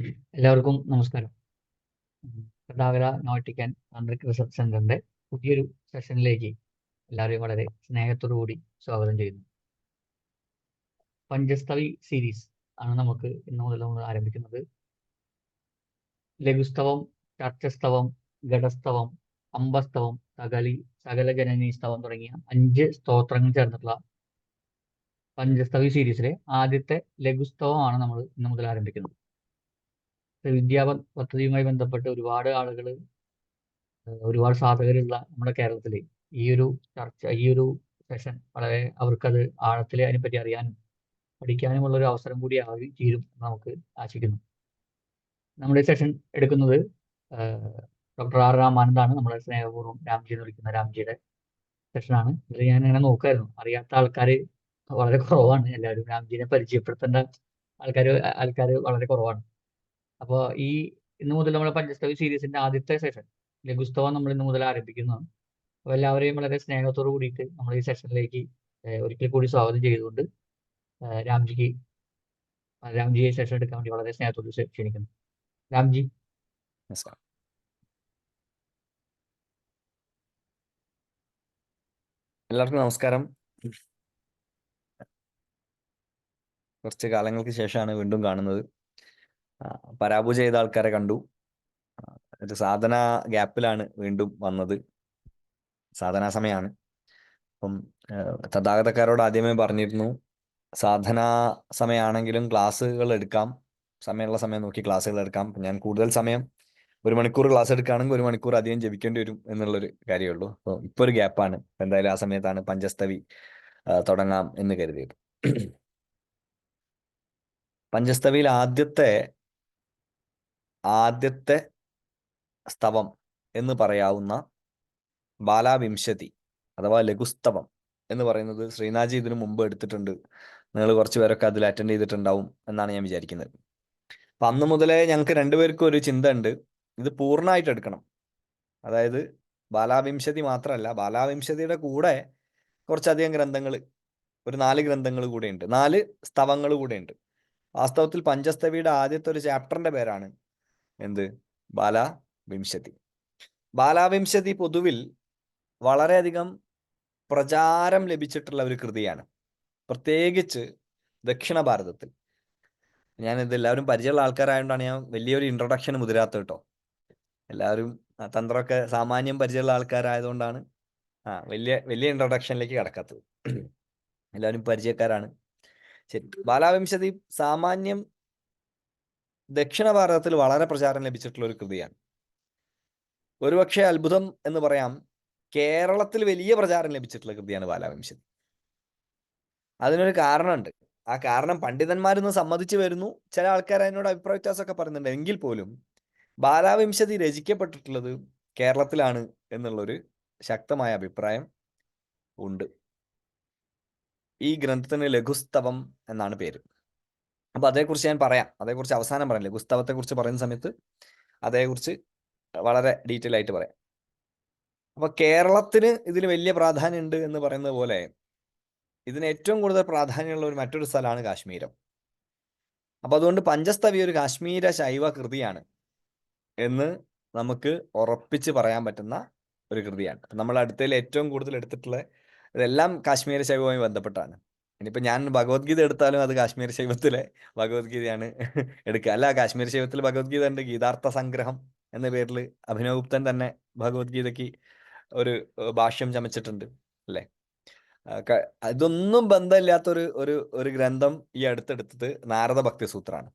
എല്ലാവർക്കും നമസ്കാരം. തടാകര nautic and Tantrik research സെന്ററിന്റെ പുതിയൊരു സെഷനിലേക്ക് എല്ലാവരെയും വളരെ സ്നേഹത്തോടു കൂടി സ്വാഗതം ചെയ്യുന്നു. പഞ്ചസ്തവി സീരീസ് ആണ് നമുക്ക് ഇന്ന് മുതൽ നമ്മൾ ആരംഭിക്കുന്നത്. ലഘുസ്തവം, ചർച്ചസ്തവം, ഘടസ്തവം, അംബസ്തവം, സകല ജനനീ സ്തവം തുടങ്ങിയ 5 സ്തോത്രങ്ങൾ ചേർന്നിട്ടുള്ള പഞ്ചസ്തവി സീരീസിലെ ആദ്യത്തെ ലഘുസ്തവമാണ് നമ്മൾ ഇന്ന് മുതൽ ആരംഭിക്കുന്നത്. വിദ്യാ പദ്ധതിയുമായി ബന്ധപ്പെട്ട് ഒരുപാട് സാധകരുള്ള നമ്മുടെ കേരളത്തിൽ ഈ ഒരു സെഷൻ വളരെ അവർക്കത് ആഴത്തിൽ അതിനെപ്പറ്റി അറിയാനും പഠിക്കാനുമുള്ള ഒരു അവസരം കൂടി ആയി തീരും എന്ന് നമുക്ക് ആശിക്കുന്നു. നമ്മുടെ സെഷൻ എടുക്കുന്നത് ഡോക്ടർ ആർ രാമാനന്ദാണ്. നമ്മളെ സ്നേഹപൂർവ്വം രാംജി എന്ന് വിളിക്കുന്ന രാംജിയുടെ സെഷനാണ്. ഇതിൽ ഞാൻ ഇങ്ങനെ നോക്കായിരുന്നു, അറിയാത്ത ആൾക്കാർ വളരെ കുറവാണ്. എല്ലാവരും രാംജിനെ പരിചയപ്പെടുത്തേണ്ട ആൾക്കാർ വളരെ കുറവാണ്. അപ്പോൾ ഇന്ന് മുതൽ നമ്മുടെ പഞ്ചസ്തവി സീരീസിന്റെ ആദ്യത്തെ സെഷൻ ലഘുസ്തവം നമ്മൾ ഇന്ന് മുതൽ ആരംഭിക്കുന്നതാണ്. അപ്പോൾ എല്ലാവരെയും വളരെ സ്നേഹത്തോടു കൂടിയിട്ട് നമ്മൾ ഈ സെഷനിലേക്ക് ഒരിക്കൽ കൂടി സ്വാഗതം ചെയ്തുകൊണ്ട് രാംജിയെ സെഷൻ എടുക്കാൻ വേണ്ടി വളരെ സ്നേഹത്തോട് ക്ഷണിക്കുന്നു. രാംജി. നമസ്കാരം. എല്ലാവർക്കും നമസ്കാരം. കുറച്ച് കാലങ്ങൾക്ക് ശേഷമാണ് വീണ്ടും കാണുന്നത്. പരാപൂജ ചെയ്ത ആൾക്കാരെ കണ്ടു. ഒരു സാധന ഗ്യാപ്പിലാണ് വീണ്ടും വന്നത്. സാധനാ സമയമാണ്. അപ്പം തഥാഗതക്കാരോട് ആദ്യമേ പറഞ്ഞിരുന്നു, സാധനാ സമയമാണെങ്കിലും ക്ലാസ്സുകൾ എടുക്കാം, സമയമുള്ള സമയം നോക്കി ക്ലാസ്സുകൾ എടുക്കാം. ഞാൻ കൂടുതൽ സമയം 1 മണിക്കൂർ ക്ലാസ് എടുക്കുകയാണെങ്കിൽ 1 മണിക്കൂർ അധികം ജപിക്കേണ്ടി വരും എന്നുള്ളൊരു കാര്യമുള്ളൂ. അപ്പോൾ ഇപ്പോൾ ഒരു ഗ്യാപ്പാണ്. എന്തായാലും ആ സമയത്താണ് പഞ്ചസ്തവി തുടങ്ങാം എന്ന് കരുതിയത്. പഞ്ചസ്തവിയിൽ ആദ്യത്തെ സ്തവം എന്ന് പറയാവുന്ന ബാലാവിംശതി അഥവാ ലഘുസ്തവം എന്ന് പറയുന്നത് ശ്രീനാഥ്ജി ഇതിനു മുമ്പ് എടുത്തിട്ടുണ്ട്. നിങ്ങൾ കുറച്ച് പേരൊക്കെ അതിൽ അറ്റൻഡ് ചെയ്തിട്ടുണ്ടാവും എന്നാണ് ഞാൻ വിചാരിക്കുന്നത്. അപ്പം അന്ന് മുതലേ ഞങ്ങൾക്ക് രണ്ടുപേർക്കും ഒരു ചിന്ത ഉണ്ട്, ഇത് പൂർണ്ണമായിട്ട് എടുക്കണം. അതായത് ബാലാവിംശതി മാത്രമല്ല, ബാലാവിംശതിയുടെ കൂടെ കുറച്ചധികം ഗ്രന്ഥങ്ങൾ, ഒരു 4 ഗ്രന്ഥങ്ങൾ കൂടെ ഉണ്ട്, 4 സ്തവങ്ങൾ കൂടെ ഉണ്ട്. വാസ്തവത്തിൽ പഞ്ചസ്തവിയുടെ ആദ്യത്തെ ഒരു ചാപ്റ്ററിന്റെ പേരാണ് എന്ത്? ബാലാവിംശതി. ബാലാവിംശതി പൊതുവിൽ വളരെയധികം പ്രചാരം ലഭിച്ചിട്ടുള്ള ഒരു കൃതിയാണ്, പ്രത്യേകിച്ച് ദക്ഷിണ ഭാരതത്തിൽ. ഞാനിത് എല്ലാവരും പരിചയമുള്ള ആൾക്കാരായതുകൊണ്ടാണ് ഞാൻ വലിയൊരു ഇൻട്രൊഡക്ഷൻ മുതിരാത്ത കേട്ടോ. എല്ലാവരും തന്ത്രമൊക്കെ സാമാന്യം പരിചയമുള്ള ആൾക്കാരായതുകൊണ്ടാണ് വലിയ വലിയ ഇൻട്രൊഡക്ഷനിലേക്ക് കടക്കാത്തത്. എല്ലാവരും പരിചയക്കാരാണ്. ശരി, ബാലാവിംശതി സാമാന്യം ദക്ഷിണ ഭാരതത്തിൽ വളരെ പ്രചാരം ലഭിച്ചിട്ടുള്ള ഒരു കൃതിയാണ്. ഒരുപക്ഷെ അത്ഭുതം എന്ന് പറയാം, കേരളത്തിൽ വലിയ പ്രചാരം ലഭിച്ചിട്ടുള്ള കൃതിയാണ് ബാലാവിംശതി. അതിനൊരു കാരണമുണ്ട്. ആ കാരണം പണ്ഡിതന്മാരിന്ന് സമ്മതിച്ചു വരുന്നു. ചില ആൾക്കാർ അതിനോട് അഭിപ്രായ വ്യത്യാസമൊക്കെ പറയുന്നുണ്ട്. എങ്കിൽ പോലും ബാലാവിംശതി രചിക്കപ്പെട്ടിട്ടുള്ളത് കേരളത്തിലാണ് എന്നുള്ളൊരു ശക്തമായ അഭിപ്രായം ഉണ്ട്. ഈ ഗ്രന്ഥത്തിന് ലഘുസ്തവം എന്നാണ് പേര്. അപ്പൊ അതേക്കുറിച്ച് ഞാൻ പറയാം, അതേക്കുറിച്ച് അവസാനം പറയാം. ലഘുസ്തവത്തെക്കുറിച്ച് പറയുന്ന സമയത്ത് അതേക്കുറിച്ച് വളരെ ഡീറ്റെയിൽ ആയിട്ട് പറയാം. അപ്പൊ കേരളത്തിന് ഇതിന് വലിയ പ്രാധാന്യം ഉണ്ട് എന്ന് പറയുന്നത് പോലെ ഇതിന് ഏറ്റവും കൂടുതൽ പ്രാധാന്യമുള്ള മറ്റൊരു സ്ഥലമാണ് കാശ്മീരം. അപ്പൊ അതുകൊണ്ട് പഞ്ചസ്തവി ഒരു കാശ്മീര ശൈവ കൃതിയാണ് എന്ന് നമുക്ക് ഉറപ്പിച്ച് പറയാൻ പറ്റുന്ന ഒരു കൃതിയാണ്. നമ്മൾ അടുത്തതിൽ ഏറ്റവും കൂടുതൽ എടുത്തിട്ടുള്ള ഇതെല്ലാം കാശ്മീര ശൈവവുമായി ബന്ധപ്പെട്ടാണ്. ഇനിയിപ്പോൾ ഞാൻ ഭഗവത്ഗീത എടുത്താലും അത് കാശ്മീര ശൈവത്തിലെ ഭഗവത്ഗീതയാണ് എടുക്കുക. അല്ല, കാശ്മീര ശൈവത്തിൽ ഭഗവത്ഗീത ഉണ്ട്. ഗീതാർത്ഥ സംഗ്രഹം എന്ന പേരിൽ അഭിനവഗുപ്തൻ തന്നെ ഭഗവത്ഗീതയ്ക്ക് ഒരു ഭാഷ്യം ചമച്ചിട്ടുണ്ട്, അല്ലേ? ഇതൊന്നും ബന്ധമില്ലാത്തൊരു ഒരു ഗ്രന്ഥം ഈ അടുത്തെടുത്തത് നാരദ ഭക്തി സൂത്രമാണ്.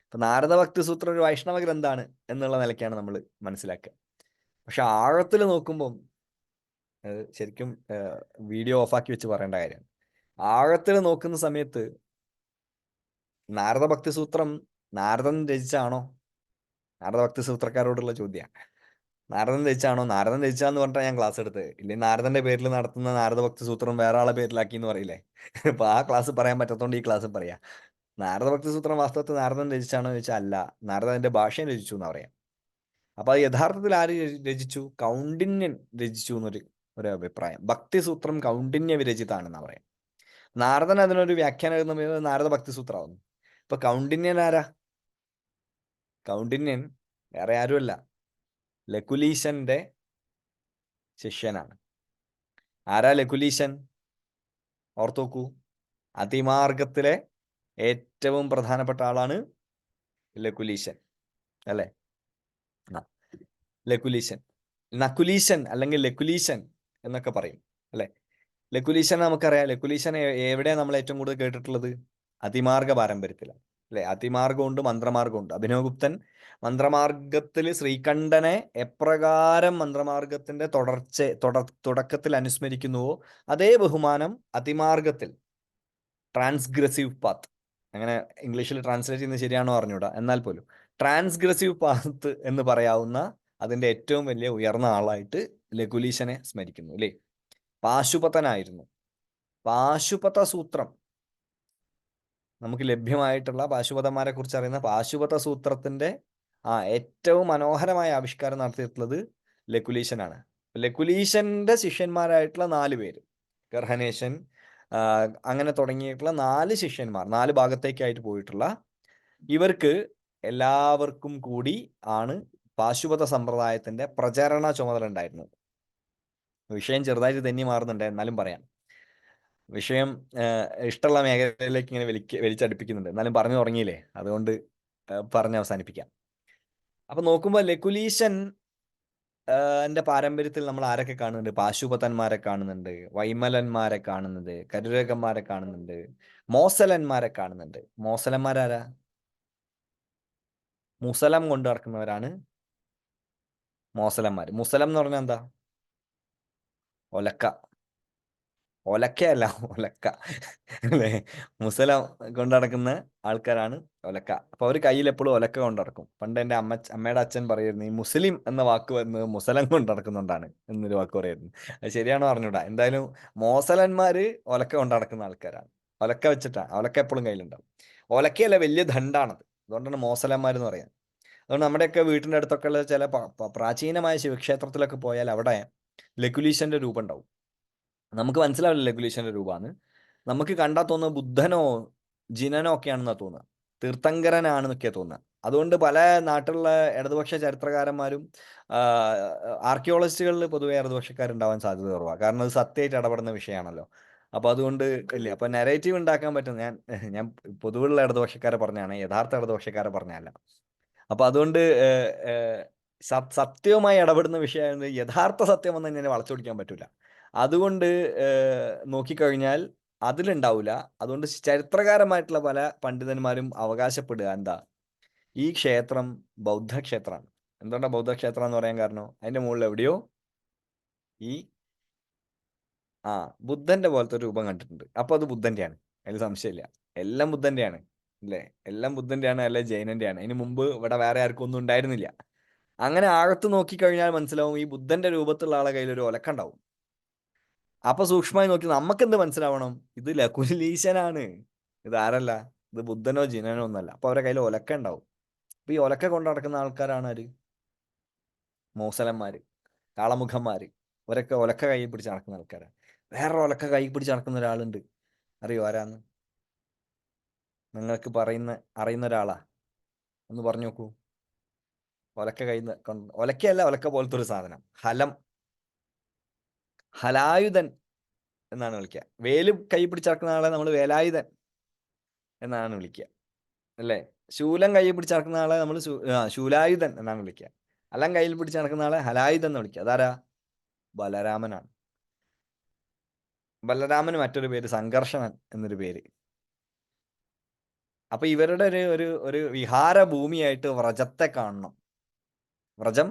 അപ്പൊ നാരദ ഭക്തി സൂത്രം ഒരു വൈഷ്ണവ ഗ്രന്ഥമാണ് എന്നുള്ള നിലയ്ക്കാണ് നമ്മൾ മനസ്സിലാക്കുക. പക്ഷെ ആഴത്തിൽ നോക്കുമ്പം ശരിക്കും വീഡിയോ ഓഫാക്കി വെച്ച് പറയേണ്ട കാര്യമാണ്. ആഴത്തിൽ നോക്കുന്ന സമയത്ത് നാരദ ഭക്തി സൂത്രം നാരദൻ രചിച്ചാണോ? നാരദ ഭക്തി സൂത്രക്കാരോടുള്ള ചോദ്യമാണ്. നാരദൻ രചിച്ചാണോ? നാരദൻ രചിച്ചാന്ന് പറഞ്ഞാൽ ഞാൻ ക്ലാസ് എടുത്ത്, ഇല്ലെങ്കിൽ നാരദന്റെ പേരിൽ നടത്തുന്ന നാരദ ഭക്തി സൂത്രം വേറെ ആളെ പേരിലാക്കി എന്ന് പറയില്ലേ? അപ്പൊ ആ ക്ലാസ് പറയാൻ പറ്റാത്തതുകൊണ്ട് ഈ ക്ലാസ് പറയാം. നാരദ ഭക്തി സൂത്രം വാസ്തവത്തിൽ നാരദൻ രചിച്ചാണോ എന്ന് ചോദിച്ചാൽ അല്ല, നാരദന്റെ ഭാഷയും രചിച്ചു എന്ന് പറയാം. അപ്പൊ അത് യഥാർത്ഥത്തിൽ ആര് രചിച്ചു? കൗണ്ഡിന്യൻ രചിച്ചു ഒരു അഭിപ്രായം. ഭക്തിസൂത്രം കൗണ്ഡിന്യ വിരചിതാണെന്നാ പറയാം. നാരദൻ അതിനൊരു വ്യാഖ്യാനം എഴുതുന്നത് നാരദ ഭക്തി സൂത്രമാവുന്നു. ഇപ്പൊ കൗണ്ഡിന്യൻ ആരാ? കൗണ്ഡിന്യൻ വേറെ ആരുമല്ല, ലകുലീശന്റെ ശിഷ്യനാണ്. ആരാ ലകുലീശൻ? ഓർത്തോക്കൂ, അതിമാർഗത്തിലെ ഏറ്റവും പ്രധാനപ്പെട്ട ആളാണ് ലകുലീശൻ, അല്ലേ? ലകുലീശൻ, നകുലീശൻ അല്ലെങ്കിൽ ലകുലീശൻ എന്നൊക്കെ പറയും, അല്ലെ? ലകുലീശൻ നമുക്കറിയാം. ലകുലീശൻ എവിടെയാണ് നമ്മൾ ഏറ്റവും കൂടുതൽ കേട്ടിട്ടുള്ളത്? അതിമാർഗ പാരമ്പര്യത്തിലാണ്, അല്ലെ? അതിമാർഗമുണ്ട്, മന്ത്രമാർഗമുണ്ട്. അഭിനവഗുപ്തൻ മന്ത്രമാർഗത്തിൽ ശ്രീകണ്ഠനെ എപ്രകാരം മന്ത്രമാർഗത്തിന്റെ തുടക്കത്തിൽ അനുസ്മരിക്കുന്നുവോ അതേ ബഹുമാനം അതിമാർഗത്തിൽ, ട്രാൻസ്ഗ്രസീവ് പാത്ത്, അങ്ങനെ ഇംഗ്ലീഷിൽ ട്രാൻസ്ലേറ്റ് ചെയ്യുന്നത് ശരിയാണോ അറിഞ്ഞൂടാ, എന്നാൽ പോലും ട്രാൻസ്ഗ്രസീവ് പാത്ത് എന്ന് പറയാവുന്ന അതിന്റെ ഏറ്റവും വലിയ ഉയർന്ന ആളായിട്ട് ലകുലീശനെ സ്മരിക്കുന്നു, അല്ലേ? പാശുപതനായിരുന്നു. പാശുപത സൂത്രം, നമുക്ക് ലഭ്യമായിട്ടുള്ള പാശുപതന്മാരെ കുറിച്ച് അറിയുന്ന പാശുപത സൂത്രത്തിന്റെ ഏറ്റവും മനോഹരമായ ആവിഷ്കാരം നടത്തിയിട്ടുള്ളത് ലകുലീശനാണ്. ലകുലീശന്റെ ശിഷ്യന്മാരായിട്ടുള്ള 4 പേര്, ഗർഹനേശൻ, അങ്ങനെ തുടങ്ങിയിട്ടുള്ള 4 ശിഷ്യന്മാർ, 4 ഭാഗത്തേക്കായിട്ട് പോയിട്ടുള്ള ഇവർക്ക് എല്ലാവർക്കും കൂടി ആണ് പാശുപത സമ്പ്രദായത്തിന്റെ പ്രചരണ ചുമതല ഉണ്ടായിരുന്നത്. വിഷയം ചെറുതായിട്ട് തെന്നി മാറുന്നുണ്ട്, എന്നാലും പറയാം. വിഷയം ഇഷ്ടമുള്ള മേഖലയിലേക്ക് ഇങ്ങനെ വലിച്ചടുപ്പിക്കുന്നുണ്ട്, എന്നാലും പറഞ്ഞു തുടങ്ങിയില്ലേ, അതുകൊണ്ട് പറഞ്ഞ് അവസാനിപ്പിക്കാം. അപ്പൊ നോക്കുമ്പോൾ ലകുലീശൻ എന്റെ പാരമ്പര്യത്തിൽ നമ്മൾ ആരൊക്കെ കാണുന്നുണ്ട്? പാശുപതന്മാരെ കാണുന്നുണ്ട്, വൈമലന്മാരെ കാണുന്നുണ്ട്, കരുരകന്മാരെ കാണുന്നുണ്ട്, മോസലന്മാരെ കാണുന്നുണ്ട്. മോസലന്മാരാരാ? മുസലം കൊണ്ട് നടക്കുന്നവരാണ് മോസലന്മാർ. മുസലം എന്ന് പറഞ്ഞാൽ എന്താ? ഒലക്ക. ഒലക്കയല്ല, ഒലക്ക, അല്ലേ? മുസലം കൊണ്ട് നടക്കുന്ന ആൾക്കാരാണ് ഒലക്ക. അപ്പൊ അവർ കയ്യിൽ എപ്പോഴും ഒലക്ക കൊണ്ട് നടക്കും. പണ്ട് എൻ്റെ അമ്മയുടെ അച്ഛൻ പറയുന്നു, ഈ മുസ്ലിം എന്ന വാക്ക് വരുന്നത് മുസലം കൊണ്ട് നടക്കുന്നുണ്ടാണ് എന്നൊരു വാക്ക് പറയുന്നു. അത് ശരിയാണോ അറിഞ്ഞൂടാ. എന്തായാലും മോസലന്മാര് ഒലക്ക കൊണ്ട് നടക്കുന്ന ആൾക്കാരാണ്. ഒലക്ക വെച്ചിട്ടാണ്, ഒലക്ക എപ്പോഴും കയ്യിലുണ്ടാവും. ഒലക്കയല്ല, വലിയ ദണ്ഡാണത്. അതുകൊണ്ടാണ് മോസലന്മാർ എന്ന് പറയുന്നത്. അതുകൊണ്ട് നമ്മുടെയൊക്കെ വീട്ടിൻ്റെ അടുത്തൊക്കെ ഉള്ള ചില പ്രാചീനമായ ശിവക്ഷേത്രത്തിലൊക്കെ പോയാൽ അവിടെ ലകുലീശന്റെ രൂപം ഉണ്ടാവും. നമുക്ക് മനസ്സിലാവില്ല ലകുലീശന്റെ രൂപമാണ്. നമുക്ക് കണ്ടാൽ തോന്നുന്നത് ബുദ്ധനോ ജിനനോ ഒക്കെയാണെന്നാണ് തോന്നുക, തീർത്ഥങ്കരനാണെന്നൊക്കെയാണ് തോന്നുക. അതുകൊണ്ട് പല നാട്ടിലുള്ള ഇടതുപക്ഷ ചരിത്രകാരന്മാരും ആർക്കിയോളജിസ്റ്റുകളിൽ പൊതുവെ ഇടതുപക്ഷക്കാരുണ്ടാവാൻ സാധ്യത കുറവാണ്. കാരണം അത് സത്യമായിട്ട് ഇടപെടുന്ന വിഷയമാണല്ലോ. അപ്പൊ അതുകൊണ്ട് ഇല്ല, അപ്പൊ നെറേറ്റീവ് ഉണ്ടാക്കാൻ പറ്റും. ഞാൻ പൊതുവുള്ള ഇടതുപക്ഷക്കാരെ പറഞ്ഞാണ്, യഥാർത്ഥ ഇടതുപക്ഷക്കാരെ പറഞ്ഞല്ല. അപ്പൊ അതുകൊണ്ട് സത്യവുമായി ഇടപെടുന്ന വിഷയമാണ്. യഥാർത്ഥ സത്യം എന്ന് തന്നെ വളച്ചൊടിക്കാൻ പറ്റൂല. അതുകൊണ്ട് നോക്കിക്കഴിഞ്ഞാൽ അതിലുണ്ടാവില്ല. അതുകൊണ്ട് ചരിത്രകാരമായിട്ടുള്ള പല പണ്ഡിതന്മാരും അവകാശപ്പെടുക എന്താ, ഈ ക്ഷേത്രം ബൗദ്ധക്ഷേത്രമാണ്. എന്തുകൊണ്ടാണ് ബൗദ്ധക്ഷേത്രം എന്ന് പറയാൻ കാരണം? അതിന്റെ മുകളിൽ എവിടെയോ ഈ ബുദ്ധന്റെ പോലത്തെ ഒരു രൂപം കണ്ടിട്ടുണ്ട്. അപ്പൊ അത് ബുദ്ധന്റെയാണ്, അതിൽ സംശയമില്ല. എല്ലാം ബുദ്ധന്റെയാണ്, അല്ലേ? എല്ലാം ബുദ്ധന്റെയാണ്, അല്ലെ ജൈനന്റെയാണ്. അതിന് മുമ്പ് ഇവിടെ വേറെ ആർക്കും ഒന്നും ഉണ്ടായിരുന്നില്ല. അങ്ങനെ ആഴത്ത് നോക്കിക്കഴിഞ്ഞാൽ മനസ്സിലാവും, ഈ ബുദ്ധന്റെ രൂപത്തിലുള്ള ആളെ കയ്യിൽ ഒരു ഒലക്ക ഉണ്ടാവും. അപ്പൊ സൂക്ഷ്മമായി നോക്കി നമുക്ക് എന്ത് മനസ്സിലാവണം? ഇത് ലകുലീശനാണ്, ഇത് ആരല്ല, ഇത് ബുദ്ധനോ ജിനനോ ഒന്നല്ല. അപ്പൊ അവരുടെ കയ്യിൽ ഒലക്ക ഉണ്ടാവും. അപ്പൊ ഈ ഒലക്ക കൊണ്ട് നടക്കുന്ന ആൾക്കാരാണ് ആര്? മോസലന്മാര്, കാളമുഖന്മാര്. അവരൊക്കെ ഒലക്ക കൈ പിടിച്ച് നടക്കുന്ന ആൾക്കാരാണ്. വേറെ ഒലക്ക കൈ പിടിച്ച് നടക്കുന്ന ഒരാളുണ്ട്, അറിയോ ആരാന്ന്? നിങ്ങൾക്ക് അറിയുന്ന ഒരാളാ? ഒന്ന് പറഞ്ഞു നോക്കൂ. ഒലക്ക ഒലക്കയല്ല, ഒലക്ക പോലത്തെ ഒരു സാധനം, ഹലായുധൻ എന്നാണ് വിളിക്കുക. വേല് കൈ പിടിച്ചടക്കുന്ന ആളെ നമ്മൾ വേലായുധൻ എന്നാണ് വിളിക്കുക, അല്ലേ? ശൂലം കൈ പിടിച്ച് നടക്കുന്ന ആളെ നമ്മൾ ശൂലായുധൻ എന്നാണ് വിളിക്കുക. അല്ലാം കയ്യിൽ പിടിച്ച് നടക്കുന്ന ആളെ ഹലായുധൻ എന്ന് വിളിക്കുക. അതാരാ? ബലരാമനാണ്. ബലരാമന് മറ്റൊരു പേര് സംഘർഷണൻ എന്നൊരു പേര്. അപ്പൊ ഇവരുടെ ഒരു വിഹാര ഭൂമിയായിട്ട് വ്രജത്തെ കാണണം. വ്രജം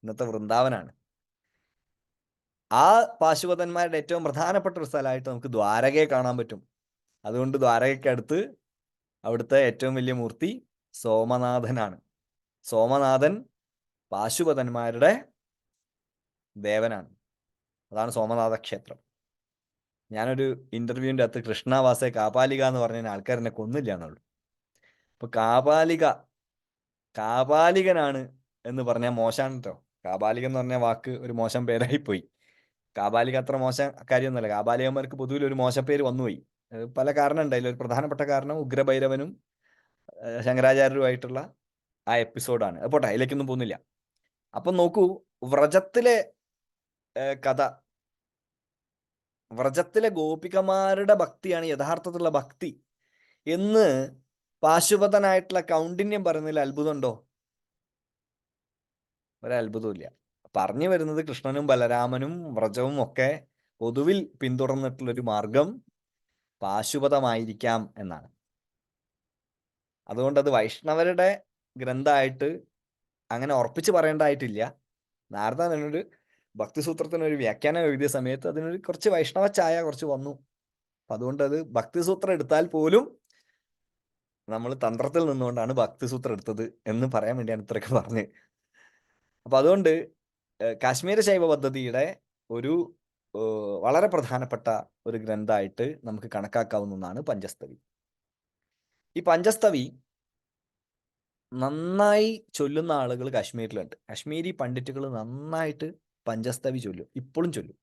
ഇന്നത്തെ വൃന്ദാവനാണ്. ആ പാശുപതന്മാരുടെ ഏറ്റവും പ്രധാനപ്പെട്ട ഒരു സ്ഥലമായിട്ട് നമുക്ക് ദ്വാരകയെ കാണാൻ പറ്റും. അതുകൊണ്ട് ദ്വാരകയ്ക്കടുത്ത് അവിടുത്തെ ഏറ്റവും വലിയ മൂർത്തി സോമനാഥനാണ്. സോമനാഥൻ പാശുപതന്മാരുടെ ദേവനാണ്. അതാണ് സോമനാഥ ക്ഷേത്രം. ഞാനൊരു ഇന്റർവ്യൂവിൻ്റെ അകത്ത് കൃഷ്ണവാസെ കാപാലിക എന്ന് പറഞ്ഞ ആൾക്കാരെന്നെ കൊന്നില്ല എന്നുള്ളൂ. അപ്പൊ കാപാലികനാണ് എന്ന് പറഞ്ഞാൽ മോശമാണ് കേട്ടോ. കാപാലിക എന്ന് പറഞ്ഞ വാക്ക് ഒരു മോശം പേരായി പോയി. കാപാലിക അത്ര മോശം കാര്യമൊന്നുമല്ല. കാപാലികന്മാർക്ക് പൊതുവിൽ ഒരു മോശപ്പേര് വന്നുപോയി. പല കാരണം ഉണ്ടായില്ല. ഒരു പ്രധാനപ്പെട്ട കാരണം ഉഗ്രഭൈരവനും ശങ്കരാചാര്യരുമായിട്ടുള്ള ആ എപ്പിസോഡാണ്. പോട്ടെ, അതിലേക്കൊന്നും പോകുന്നില്ല. അപ്പം നോക്കൂ, വ്രജത്തിലെ കഥ, വ്രജത്തിലെ ഗോപികമാരുടെ ഭക്തിയാണ് യഥാർത്ഥത്തിലുള്ള ഭക്തി എന്ന് പാശുപതനായിട്ടുള്ള കൗണ്ഡിന്യം പറയുന്നതിൽ അത്ഭുതമുണ്ടോ? ഒരത്ഭുതമില്ല. പറഞ്ഞു വരുന്നത് കൃഷ്ണനും ബലരാമനും വ്രജവും ഒക്കെ പൊതുവിൽ പിന്തുടർന്നിട്ടുള്ളൊരു മാർഗം പാശുപതമായിരിക്കാം എന്നാണ്. അതുകൊണ്ട് അത് വൈഷ്ണവരുടെ ഗ്രന്ഥമായിട്ട് അങ്ങനെ ഉറപ്പിച്ച് പറയേണ്ടതായിട്ടില്ല. നാരദ അതിനൊരു ഭക്തിസൂത്രത്തിനൊരു വ്യാഖ്യാനം എഴുതിയ സമയത്ത് അതിനൊരു കുറച്ച് വൈഷ്ണവ ഛായ കുറച്ച് വന്നു. അതുകൊണ്ട് അത് ഭക്തിസൂത്രം എടുത്താൽ പോലും നമ്മൾ തന്ത്രത്തിൽ നിന്നുകൊണ്ടാണ് ഭക്തിസൂത്രം എടുത്തത് എന്ന് പറയാൻ വേണ്ടിയാണ് ഇത്രയൊക്കെ പറഞ്ഞത്. അപ്പൊ അതുകൊണ്ട് കാശ്മീര ശൈവ പദ്ധതിയുടെ ഒരു വളരെ പ്രധാനപ്പെട്ട ഒരു ഗ്രന്ഥമായിട്ട് നമുക്ക് കണക്കാക്കാവുന്നതാണ് പഞ്ചസ്തവി. ഈ പഞ്ചസ്തവി നന്നായി ചൊല്ലുന്ന ആളുകൾ കാശ്മീരിലുണ്ട്. കാശ്മീരി പണ്ഡിറ്റുകൾ നന്നായിട്ട് പഞ്ചസ്തവി ചൊല്ലും, ഇപ്പോഴും ചൊല്ലും.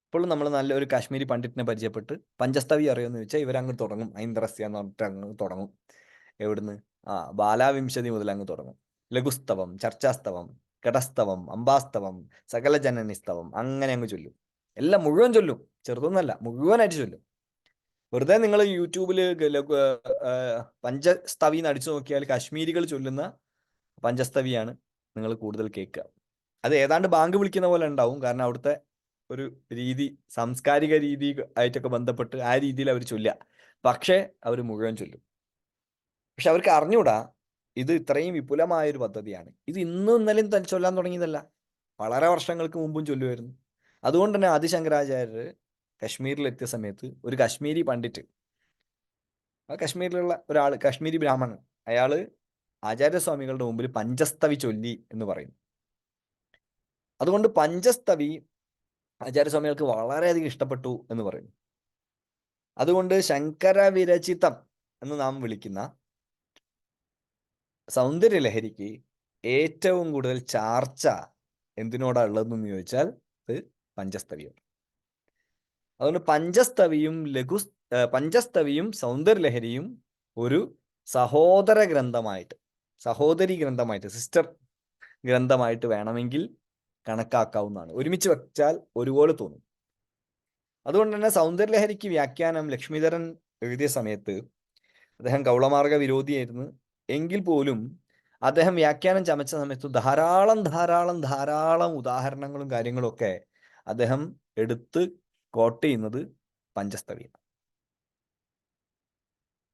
ഇപ്പോഴും നമ്മൾ നല്ലൊരു കാശ്മീരി പണ്ഡിറ്റിനെ പരിചയപ്പെട്ട് പഞ്ചസ്തവി അറിയുമെന്ന് ചോദിച്ചാൽ ഇവരങ്ങ് തുടങ്ങും. ഐന്ദ്രസ്യ എന്ന് പറഞ്ഞിട്ട് അങ്ങ് തുടങ്ങും. എവിടുന്ന്? ബാലാവിംശതി മുതൽ അങ്ങ് തുടങ്ങും. ലഘുസ്തവം, ചർച്ചാസ്തവം, ഘടസ്തവം, അംബാസ്തവം, സകല ജനനിസ്തവം, അങ്ങനെ അങ്ങ് ചൊല്ലും. എല്ലാം മുഴുവൻ ചൊല്ലും, ചെറുതൊന്നല്ല, മുഴുവനായിട്ട് ചൊല്ലും. വെറുതെ നിങ്ങൾ യൂട്യൂബിൽ പഞ്ചസ്തവി എന്ന് അടിച്ചു നോക്കിയാൽ കാശ്മീരികൾ ചൊല്ലുന്ന പഞ്ചസ്തവിയാണ് നിങ്ങൾ കൂടുതൽ കേൾക്കുക. അത് ഏതാണ്ട് ബാങ്ക് വിളിക്കുന്ന പോലെ ഉണ്ടാവും. കാരണം അവിടുത്തെ ഒരു രീതി, സാംസ്കാരിക രീതി ആയിട്ടൊക്കെ ബന്ധപ്പെട്ട് ആ രീതിയിൽ അവർ ചൊല്ലുക. പക്ഷേ അവർ മുഴുവൻ ചൊല്ലും. പക്ഷെ അവർക്ക് അറിഞ്ഞൂടാ ഇത് ഇത്രയും വിപുലമായൊരു പദ്ധതിയാണ്. ഇത് ഇന്നും ഇന്നലെയും ചൊല്ലാൻ തുടങ്ങിയതല്ല, വളരെ വർഷങ്ങൾക്ക് മുമ്പും ചൊല്ലുമായിരുന്നു. അതുകൊണ്ട് തന്നെ ആദിശങ്കരാചാര്യർ കശ്മീരിലെത്തിയ സമയത്ത് ഒരു കശ്മീരി പണ്ഡിറ്റ്, ആ കശ്മീരിലുള്ള ഒരാൾ, കശ്മീരി ബ്രാഹ്മണൻ, അയാള് ആചാര്യസ്വാമികളുടെ മുമ്പിൽ പഞ്ചസ്തവി ചൊല്ലി എന്ന് പറയുന്നു. അതുകൊണ്ട് പഞ്ചസ്തവി ആചാര്യസ്വാമികൾക്ക് വളരെയധികം ഇഷ്ടപ്പെട്ടു എന്ന് പറയുന്നു. അതുകൊണ്ട് ശങ്കര വിരചിതം എന്ന് നാം വിളിക്കുന്ന സൗന്ദര്യലഹരിക്ക് ഏറ്റവും കൂടുതൽ ചാർച്ച എന്തിനോടാ ഉള്ളതെന്ന് ചോദിച്ചാൽ അത് പഞ്ചസ്തവിയാണ്. അതുകൊണ്ട് പഞ്ചസ്തവിയും സൗന്ദര്യലഹരിയും ഒരു സഹോദര ഗ്രന്ഥമായിട്ട്, സഹോദരി ഗ്രന്ഥമായിട്ട്, സിസ്റ്റർ ഗ്രന്ഥമായിട്ട് വേണമെങ്കിൽ കണക്കാക്കാവുന്നതാണ്. ഒരുമിച്ച് വെച്ചാൽ ഒരുപോലെ തോന്നും. അതുകൊണ്ട് തന്നെ സൗന്ദര്യലഹരിക്ക് വ്യാഖ്യാനം ലക്ഷ്മീധരൻ എഴുതിയ സമയത്ത് അദ്ദേഹം കൗളമാർഗ വിരോധിയായിരുന്നു. എങ്കിൽ പോലും അദ്ദേഹം വ്യാഖ്യാനം ചമച്ച സമയത്ത് ധാരാളം ഉദാഹരണങ്ങളും കാര്യങ്ങളും ഒക്കെ അദ്ദേഹം എടുത്ത് കോട്ട് ചെയ്യുന്നത് പഞ്ചസ്തവിയാണ്.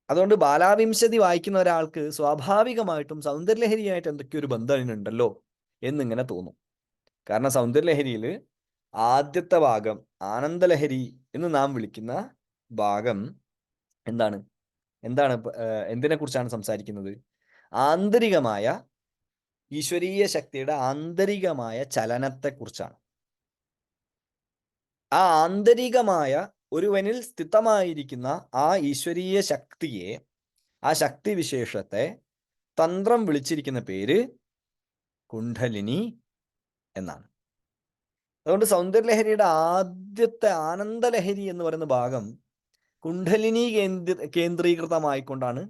അതുകൊണ്ട് ബാലാവിംശതി വായിക്കുന്ന ഒരാൾക്ക് സ്വാഭാവികമായിട്ടും സൗന്ദര്യലഹരിയായിട്ട് എന്തൊക്കെയൊരു ബന്ധം ഉണ്ടല്ലോ എന്നിങ്ങനെ തോന്നും. കാരണം സൗന്ദര്യലഹരിയിൽ ആദ്യത്തെ ഭാഗം, ആനന്ദലഹരി എന്ന് നാം വിളിക്കുന്ന ഭാഗം എന്താണ്? എന്തിനെ കുറിച്ചാണ് സംസാരിക്കുന്നത്? ആന്തരികമായ ഈശ്വരീയ ശക്തിയുടെ ആന്തരികമായ ചലനത്തെക്കുറിച്ചാണ്. ആ ആന്തരികമായ ഒരുവനിൽ സ്ഥിതമായിരിക്കുന്ന ആ ഈശ്വരീയ ശക്തിയെ, ആ ശക്തി വിശേഷത്തെ തന്ത്രം വിളിച്ചിരിക്കുന്ന പേര് കുണ്ഡലിനി എന്നാണ്. അതുകൊണ്ട് സൗന്ദര്യലഹരിയുടെ ആദ്യത്തെ ആനന്ദലഹരി എന്ന് പറയുന്ന ഭാഗം കുണ്ഡലിനി കേന്ദ്രീകൃതമായിക്കൊണ്ടാണ്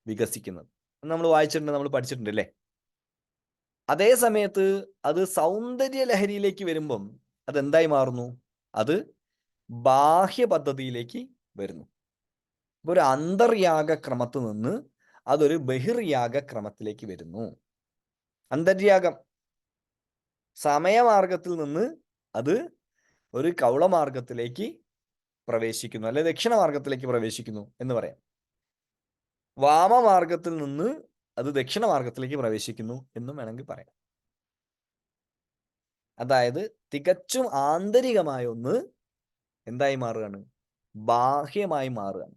വികസിക്കുന്നത്. നമ്മൾ വായിച്ചിട്ടുണ്ട്, നമ്മൾ പഠിച്ചിട്ടുണ്ട് അല്ലേ? അതേ സമയത്ത് അത് സൗന്ദര്യലഹരിയിലേക്ക് വരുമ്പം അതെന്തായി മാറുന്നു? അത് ബാഹ്യ പദ്ധതിയിലേക്ക് വരുന്നു. ഇപ്പൊ ഒരു അന്തർയാഗ ക്രമത്തിൽ നിന്ന് അതൊരു ബഹിർയാഗ ക്രമത്തിലേക്ക് വരുന്നു. അന്തര്യാഗം സമയമാർഗത്തിൽ നിന്ന് അത് ഒരു കൗളമാർഗത്തിലേക്ക് പ്രവേശിക്കുന്നു, അല്ലെ ദക്ഷിണമാർഗത്തിലേക്ക് പ്രവേശിക്കുന്നു എന്ന് പറയാം. വാമമാർഗത്തിൽ നിന്ന് അത് ദക്ഷിണമാർഗത്തിലേക്ക് പ്രവേശിക്കുന്നു എന്നും വേണമെങ്കിൽ പറയാം. അതായത് തികച്ചും ആന്തരികമായ ഒന്ന് എന്തായി മാറുകയാണ്? ബാഹ്യമായി മാറുകയാണ്.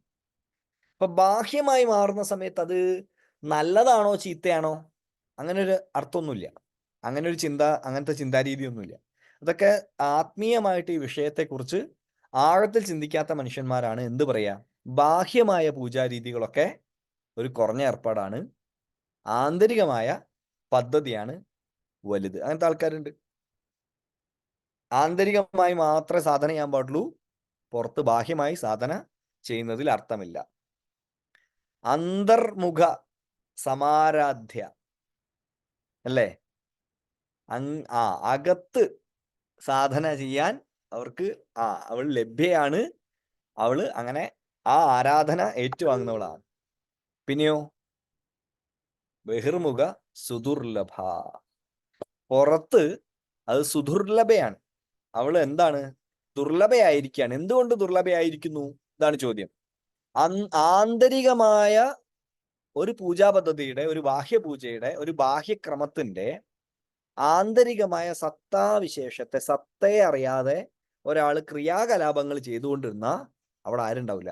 അപ്പൊ ബാഹ്യമായി മാറുന്ന സമയത്ത് അത് നല്ലതാണോ ചീത്തയാണോ അങ്ങനെ ഒരു അർത്ഥമൊന്നുമില്ല, അങ്ങനെ ഒരു അങ്ങനത്തെ ചിന്താരീതിയൊന്നുമില്ല. അതൊക്കെ ആത്മീയമായിട്ട് ഈ വിഷയത്തെക്കുറിച്ച് ആഴത്തിൽ ചിന്തിക്കാത്ത മനുഷ്യന്മാരാണ് എന്ത് പറയാ, ബാഹ്യമായ പൂജാരീതികളൊക്കെ ഒരു കുറഞ്ഞ ഏർപ്പാടാണ്, ആന്തരികമായ പദ്ധതിയാണ് വലുത്. അങ്ങനത്തെ ആൾക്കാരുണ്ട്. ആന്തരികമായി മാത്രമേ സാധന ചെയ്യാൻ പാടുള്ളൂ, പുറത്ത് ബാഹ്യമായി സാധന ചെയ്യുന്നതിൽ അർത്ഥമില്ല. അന്തർമുഖ സമാരാധ്യ അല്ലേ? അകത്ത് സാധന ചെയ്യാൻ അവർക്ക് അവൾ ലഭ്യയാണ്, അവള് അങ്ങനെ ആ ആരാധന ഏറ്റുവാങ്ങുന്നവളാണ്. പിന്നെയോ ബഹിർമുഖ സുദുർലഭ, പുറത്ത് അത് സുദുർലഭയാണ്. അവള് എന്താണ്? ദുർലഭയായിരിക്കുകയാണ്. എന്തുകൊണ്ട് ദുർലഭയായിരിക്കുന്നു? ഇതാണ് ചോദ്യം. ആന്തരികമായ ഒരു പൂജാ പദ്ധതിയുടെ, ഒരു ബാഹ്യപൂജയുടെ, ഒരു ബാഹ്യക്രമത്തിന്റെ ആന്തരികമായ സത്താവിശേഷത്തെ, സത്തയെ അറിയാതെ ഒരാൾ ക്രിയാകലാപങ്ങൾ ചെയ്തുകൊണ്ടിരുന്ന അവിടെ ആരുണ്ടാവില്ല?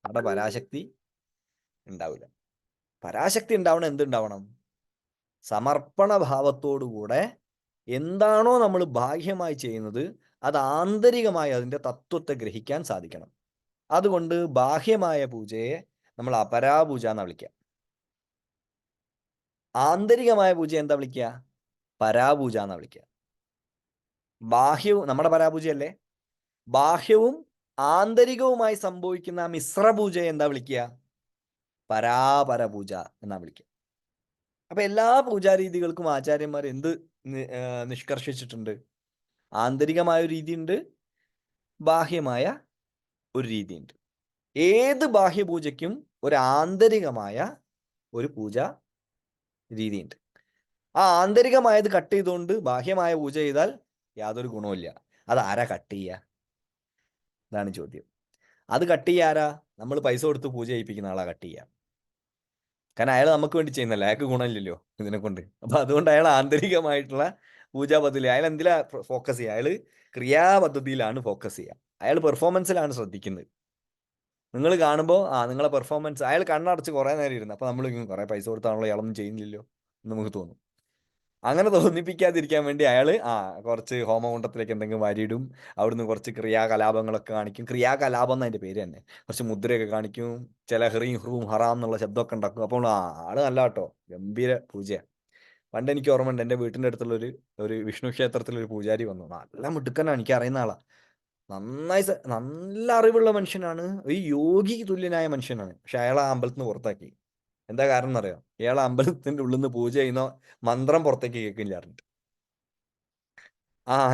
അവിടെ പരാശക്തി ഉണ്ടാവില്ല. പരാശക്തി ഉണ്ടാവണം എന്തുണ്ടാവണം? സമർപ്പണ ഭാവത്തോടുകൂടെ എന്താണോ നമ്മൾ ബാഹ്യമായി ചെയ്യുന്നത് അത് ആന്തരികമായി അതിൻ്റെ തത്വത്തെ ഗ്രഹിക്കാൻ സാധിക്കണം. അതുകൊണ്ട് ബാഹ്യമായ പൂജയെ നമ്മൾ അപരാപൂജ എന്നാ വിളിക്കുക. ആന്തരികമായ പൂജ എന്താ വിളിക്കുക? പരാപൂജ എന്നാ വിളിക്കുക. ബാഹ്യവും നമ്മുടെ പരാപൂജയല്ലേ? ബാഹ്യവും ആന്തരികവുമായി സംഭവിക്കുന്ന മിശ്രപൂജ എന്താ വിളിക്കുക? പരാപരപൂജ എന്നാ വിളിക്കുക. അപ്പൊ എല്ലാ പൂജാരീതികൾക്കും ആചാര്യന്മാർ എന്ത് നിഷ്കർഷിച്ചിട്ടുണ്ട്? ആന്തരികമായ ഒരു രീതിയുണ്ട്, ബാഹ്യമായ ഒരു രീതിയുണ്ട്. ഏത് ബാഹ്യപൂജയ്ക്കും ഒരു ആന്തരികമായ ഒരു പൂജ രീതിയുണ്ട്. ആ ആന്തരികമായത് കട്ട് ചെയ്തുകൊണ്ട് ബാഹ്യമായ പൂജ ചെയ്താൽ യാതൊരു ഗുണവുമില്ല. അത് ആരാ കട്ട് ചെയ്യുക? ഇതാണ് ചോദ്യം. അത് കട്ട് ചെയ്യുക ആരാ? നമ്മൾ പൈസ കൊടുത്ത് പൂജ ചെയ്യിപ്പിക്കുന്ന ആളാ കട്ട് ചെയ്യുക. കാരണം അയാൾ നമുക്ക് വേണ്ടി ചെയ്യുന്നല്ല, അയാൾക്ക് ഗുണമില്ലല്ലോ ഇതിനെ കൊണ്ട്. അപ്പൊ അതുകൊണ്ട് അയാൾ ആന്തരികമായിട്ടുള്ള പൂജാ പദ്ധതി അയാൾ എന്തിലാ ഫോക്കസ് ചെയ്യുക? അയാൾ ക്രിയാപദ്ധതിയിലാണ് ഫോക്കസ് ചെയ്യുക. അയാൾ പെർഫോമൻസിലാണ് ശ്രദ്ധിക്കുന്നത്. നിങ്ങൾ കാണുമ്പോൾ നിങ്ങളെ പെർഫോമൻസ്, അയാൾ കണ്ണടച്ച് കുറേ നേരം ഇരുന്നു, അപ്പോൾ നമ്മൾ കുറേ പൈസ കൊടുത്താണല്ലോ ഇയാളൊന്നും ചെയ്യുന്നില്ലല്ലോ എന്ന് നമുക്ക് തോന്നും. അങ്ങനെ തോന്നിപ്പിക്കാതിരിക്കാൻ വേണ്ടി അയാൾ കുറച്ച് ഹോമകുണ്ടത്തിലേക്ക് എന്തെങ്കിലും വാരിയിടും, അവിടുന്ന് കുറച്ച് ക്രിയാകലാപങ്ങളൊക്കെ കാണിക്കും. ക്രിയാകലാപം എന്നതിൻ്റെ പേര് തന്നെ. കുറച്ച് മുദ്രയൊക്കെ കാണിക്കും, ചില ഹ്രീം ഹ്രൂം ഹറാം എന്നുള്ള ശബ്ദമൊക്കെ ഉണ്ടാക്കും. അപ്പോൾ ആള് നല്ല കേട്ടോ, ഗംഭീര പൂജയാണ്. പണ്ട് എനിക്ക് ഓർമ്മയുണ്ട്, എൻ്റെ വീട്ടിൻ്റെ അടുത്തുള്ളൊരു വിഷ്ണു ക്ഷേത്രത്തിലൊരു പൂജാരി വന്നു. നല്ല മിടുക്കനാണ്, എനിക്ക് അറിയുന്ന ആളാണ്. നന്നായി നല്ല അറിവുള്ള മനുഷ്യനാണ്, ഒരു യോഗി തുല്യനായ മനുഷ്യനാണ്. പക്ഷെ അയാൾ ആ അമ്പലത്തിൽ നിന്ന് പുറത്താക്കി. എന്താ കാരണം എന്നറിയാം? ഇയാൾ അമ്പലത്തിന്റെ ഉള്ളിൽ നിന്ന് പൂജ ചെയ്യുന്ന മന്ത്രം പുറത്തേക്ക് കേൾക്കില്ല അറിഞ്ഞിട്ട്.